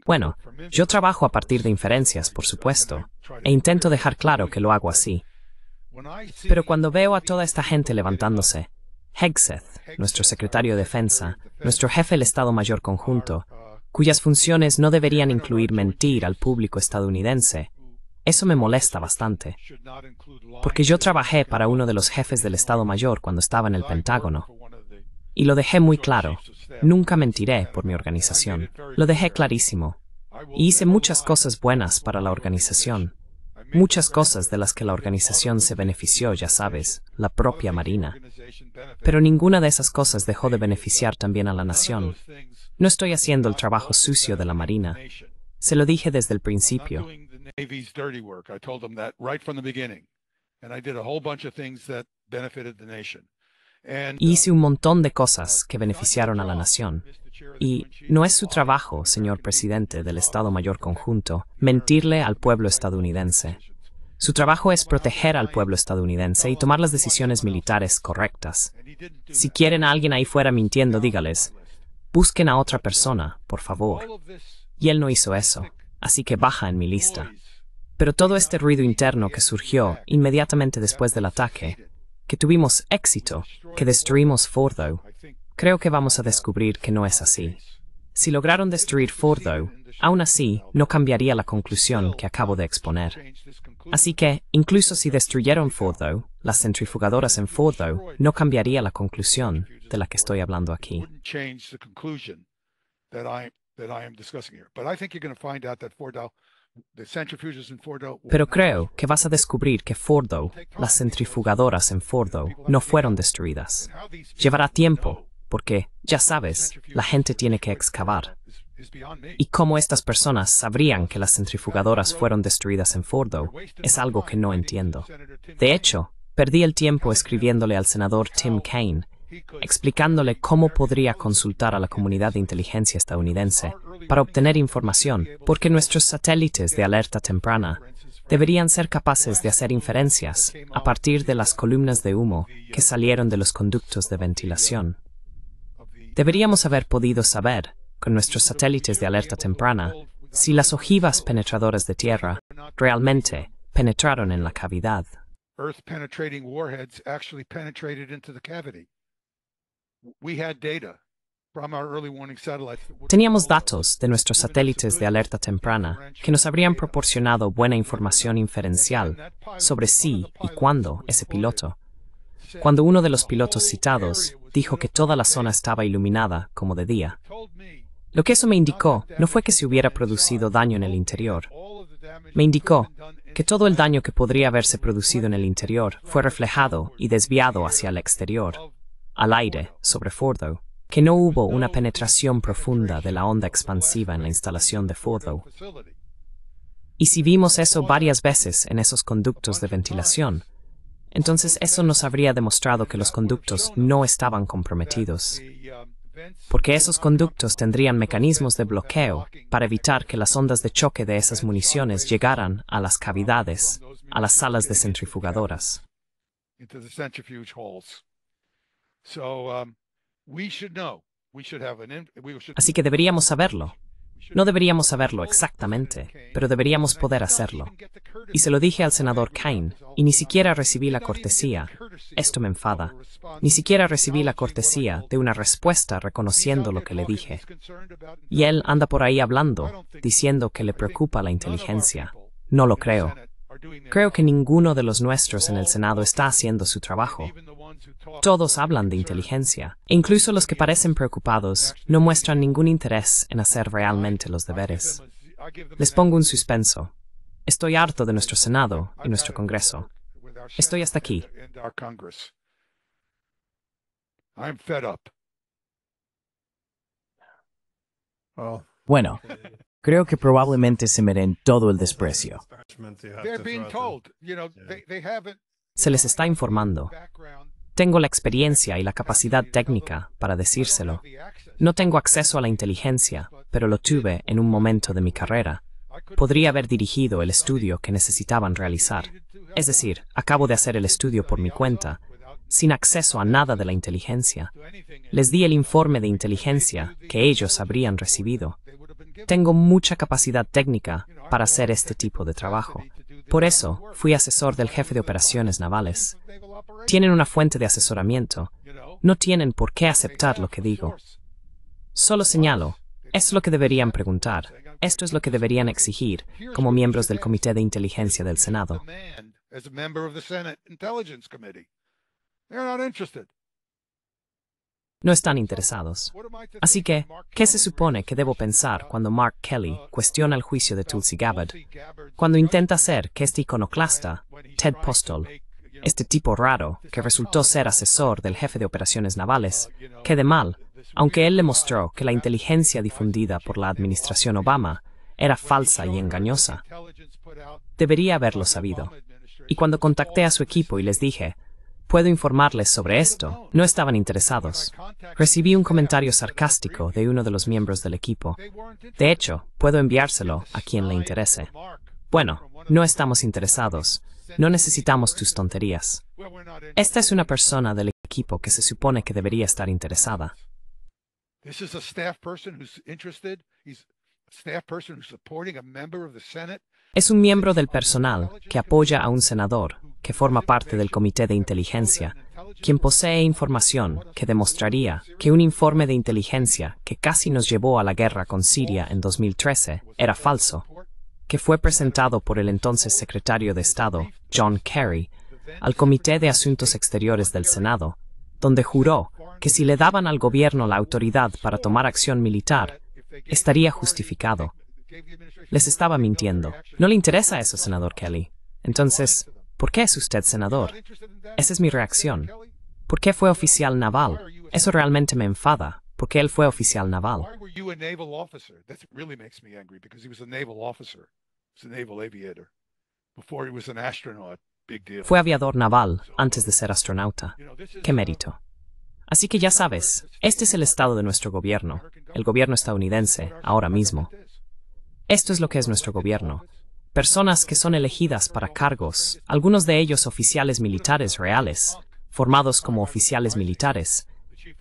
Bueno, yo trabajo a partir de inferencias, por supuesto, e intento dejar claro que lo hago así. Pero cuando veo a toda esta gente levantándose, Hegseth, nuestro secretario de Defensa, nuestro jefe del Estado Mayor Conjunto, cuyas funciones no deberían incluir mentir al público estadounidense, eso me molesta bastante. Porque yo trabajé para uno de los jefes del Estado Mayor cuando estaba en el Pentágono. Y lo dejé muy claro. Nunca mentiré por mi organización. Lo dejé clarísimo. Y hice muchas cosas buenas para la organización. Muchas cosas de las que la organización se benefició, ya sabes, la propia Marina. Pero ninguna de esas cosas dejó de beneficiar también a la nación. No estoy haciendo el trabajo sucio de la Marina. Se lo dije desde el principio. Y hice un montón de cosas que beneficiaron a la nación. Y no es su trabajo, señor presidente del Estado Mayor Conjunto, mentirle al pueblo estadounidense. Su trabajo es proteger al pueblo estadounidense y tomar las decisiones militares correctas. Si quieren a alguien ahí fuera mintiendo, dígales, busquen a otra persona, por favor. Y él no hizo eso, así que baja en mi lista. Pero todo este ruido interno que surgió inmediatamente después del ataque, que tuvimos éxito, que destruimos Fordow, creo que vamos a descubrir que no es así. Si lograron destruir Fordow, Aún así, no cambiaría la conclusión que acabo de exponer. Así que, incluso si destruyeron Fordow, las centrifugadoras en Fordow, no cambiaría la conclusión de la que estoy hablando aquí. Pero creo que vas a descubrir que Fordow, las centrifugadoras en Fordow, no fueron destruidas. Llevará tiempo, porque, ya sabes, la gente tiene que excavar. Y cómo estas personas sabrían que las centrifugadoras fueron destruidas en Fordow es algo que no entiendo. De hecho, perdí el tiempo escribiéndole al senador Tim Kaine, explicándole cómo podría consultar a la comunidad de inteligencia estadounidense para obtener información, porque nuestros satélites de alerta temprana deberían ser capaces de hacer inferencias a partir de las columnas de humo que salieron de los conductos de ventilación. Deberíamos haber podido saber, con nuestros satélites de alerta temprana, si las ojivas penetradoras de tierra realmente penetraron en la cavidad. Teníamos datos de nuestros satélites de alerta temprana que nos habrían proporcionado buena información inferencial sobre si y cuándo ese piloto. Cuando uno de los pilotos citados dijo que toda la zona estaba iluminada como de día. Lo que eso me indicó no fue que se hubiera producido daño en el interior. Me indicó que todo el daño que podría haberse producido en el interior fue reflejado y desviado hacia el exterior, al aire, sobre Fordow, que no hubo una penetración profunda de la onda expansiva en la instalación de Fordow. Y si vimos eso varias veces en esos conductos de ventilación, entonces eso nos habría demostrado que los conductos no estaban comprometidos, porque esos conductos tendrían mecanismos de bloqueo para evitar que las ondas de choque de esas municiones llegaran a las cavidades, a las salas de centrifugadoras. Así que deberíamos saberlo. No deberíamos saberlo exactamente, pero deberíamos poder hacerlo. Y se lo dije al senador Kaine, y ni siquiera recibí la cortesía. Esto me enfada. Ni siquiera recibí la cortesía de una respuesta reconociendo lo que le dije. Y él anda por ahí hablando, diciendo que le preocupa la inteligencia. No lo creo. Creo que ninguno de los nuestros en el Senado está haciendo su trabajo. Todos hablan de inteligencia, e incluso los que parecen preocupados no muestran ningún interés en hacer realmente los deberes. Les pongo un suspenso. Estoy harto de nuestro Senado y nuestro Congreso. Estoy hasta aquí. Bueno, creo que probablemente se mereen todo el desprecio. Se les está informando. Tengo la experiencia y la capacidad técnica para decírselo. No tengo acceso a la inteligencia, pero lo tuve en un momento de mi carrera. Podría haber dirigido el estudio que necesitaban realizar. Es decir, acabo de hacer el estudio por mi cuenta, sin acceso a nada de la inteligencia. Les di el informe de inteligencia que ellos habrían recibido. Tengo mucha capacidad técnica para hacer este tipo de trabajo. Por eso, fui asesor del jefe de operaciones navales. Tienen una fuente de asesoramiento. No tienen por qué aceptar lo que digo. Solo señalo, es lo que deberían preguntar. Esto es lo que deberían exigir como miembros del Comité de Inteligencia del Senado. No están interesados. Así que, ¿qué se supone que debo pensar cuando Mark Kelly cuestiona el juicio de Tulsi Gabbard? Cuando intenta hacer que este iconoclasta, Ted Postol, este tipo raro que resultó ser asesor del jefe de operaciones navales, quede mal, aunque él le mostró que la inteligencia difundida por la administración Obama era falsa y engañosa. Debería haberlo sabido. Y cuando contacté a su equipo y les dije, puedo informarles sobre esto, no estaban interesados. Recibí un comentario sarcástico de uno de los miembros del equipo. De hecho, puedo enviárselo a quien le interese. Bueno, no estamos interesados. No necesitamos tus tonterías. Esta es una persona del equipo que se supone que debería estar interesada. This is a staff person who's interested. He's a staff person who's supporting a member of the Senate Es un miembro del personal que apoya a un senador que forma parte del Comité de Inteligencia, quien posee información que demostraría que un informe de inteligencia que casi nos llevó a la guerra con Siria en 2013 era falso, que fue presentado por el entonces secretario de Estado, John Kerry, al Comité de Asuntos Exteriores del Senado, donde juró que si le daban al gobierno la autoridad para tomar acción militar, estaría justificado. Les estaba mintiendo. No le interesa eso, senador Kelly. Entonces, ¿por qué es usted senador? Esa es mi reacción. ¿Por qué fue oficial naval? Eso realmente me enfada. ¿Por qué él fue oficial naval? Fue aviador naval antes de ser astronauta. ¡Qué mérito! Así que ya sabes, este es el estado de nuestro gobierno, el gobierno estadounidense, ahora mismo. Esto es lo que es nuestro gobierno. Personas que son elegidas para cargos, algunos de ellos oficiales militares reales, formados como oficiales militares,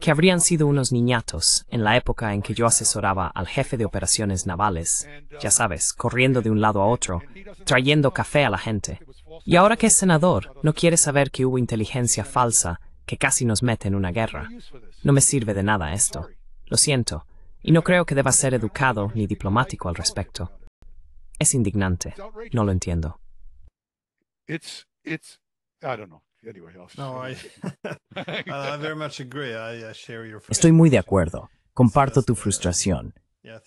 que habrían sido unos niñatos en la época en que yo asesoraba al jefe de operaciones navales, ya sabes, corriendo de un lado a otro, trayendo café a la gente. Y ahora que es senador, no quiere saber que hubo inteligencia falsa que casi nos mete en una guerra. No me sirve de nada esto. Lo siento, y no creo que deba ser educado ni diplomático al respecto. Es indignante. No lo entiendo. Estoy muy de acuerdo. Comparto tu frustración.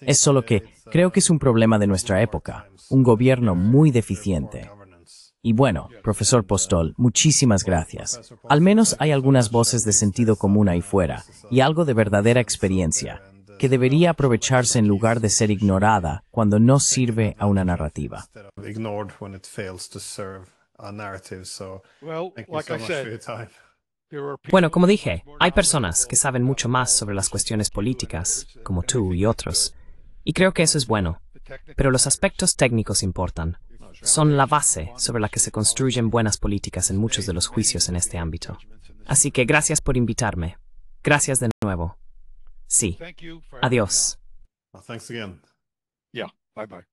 Es solo que creo que es un problema de nuestra época, un gobierno muy deficiente. Y bueno, profesor Postol, muchísimas gracias. Al menos hay algunas voces de sentido común ahí fuera y algo de verdadera experiencia, que debería aprovecharse en lugar de ser ignorada cuando no sirve a una narrativa. Bueno, como dije, hay personas que saben mucho más sobre las cuestiones políticas, como tú y otros, y creo que eso es bueno, pero los aspectos técnicos importan. Son la base sobre la que se construyen buenas políticas en muchos de los juicios en este ámbito. Así que gracias por invitarme. Gracias de nuevo. Sí. Adiós. Thanks again. Yeah, bye-bye.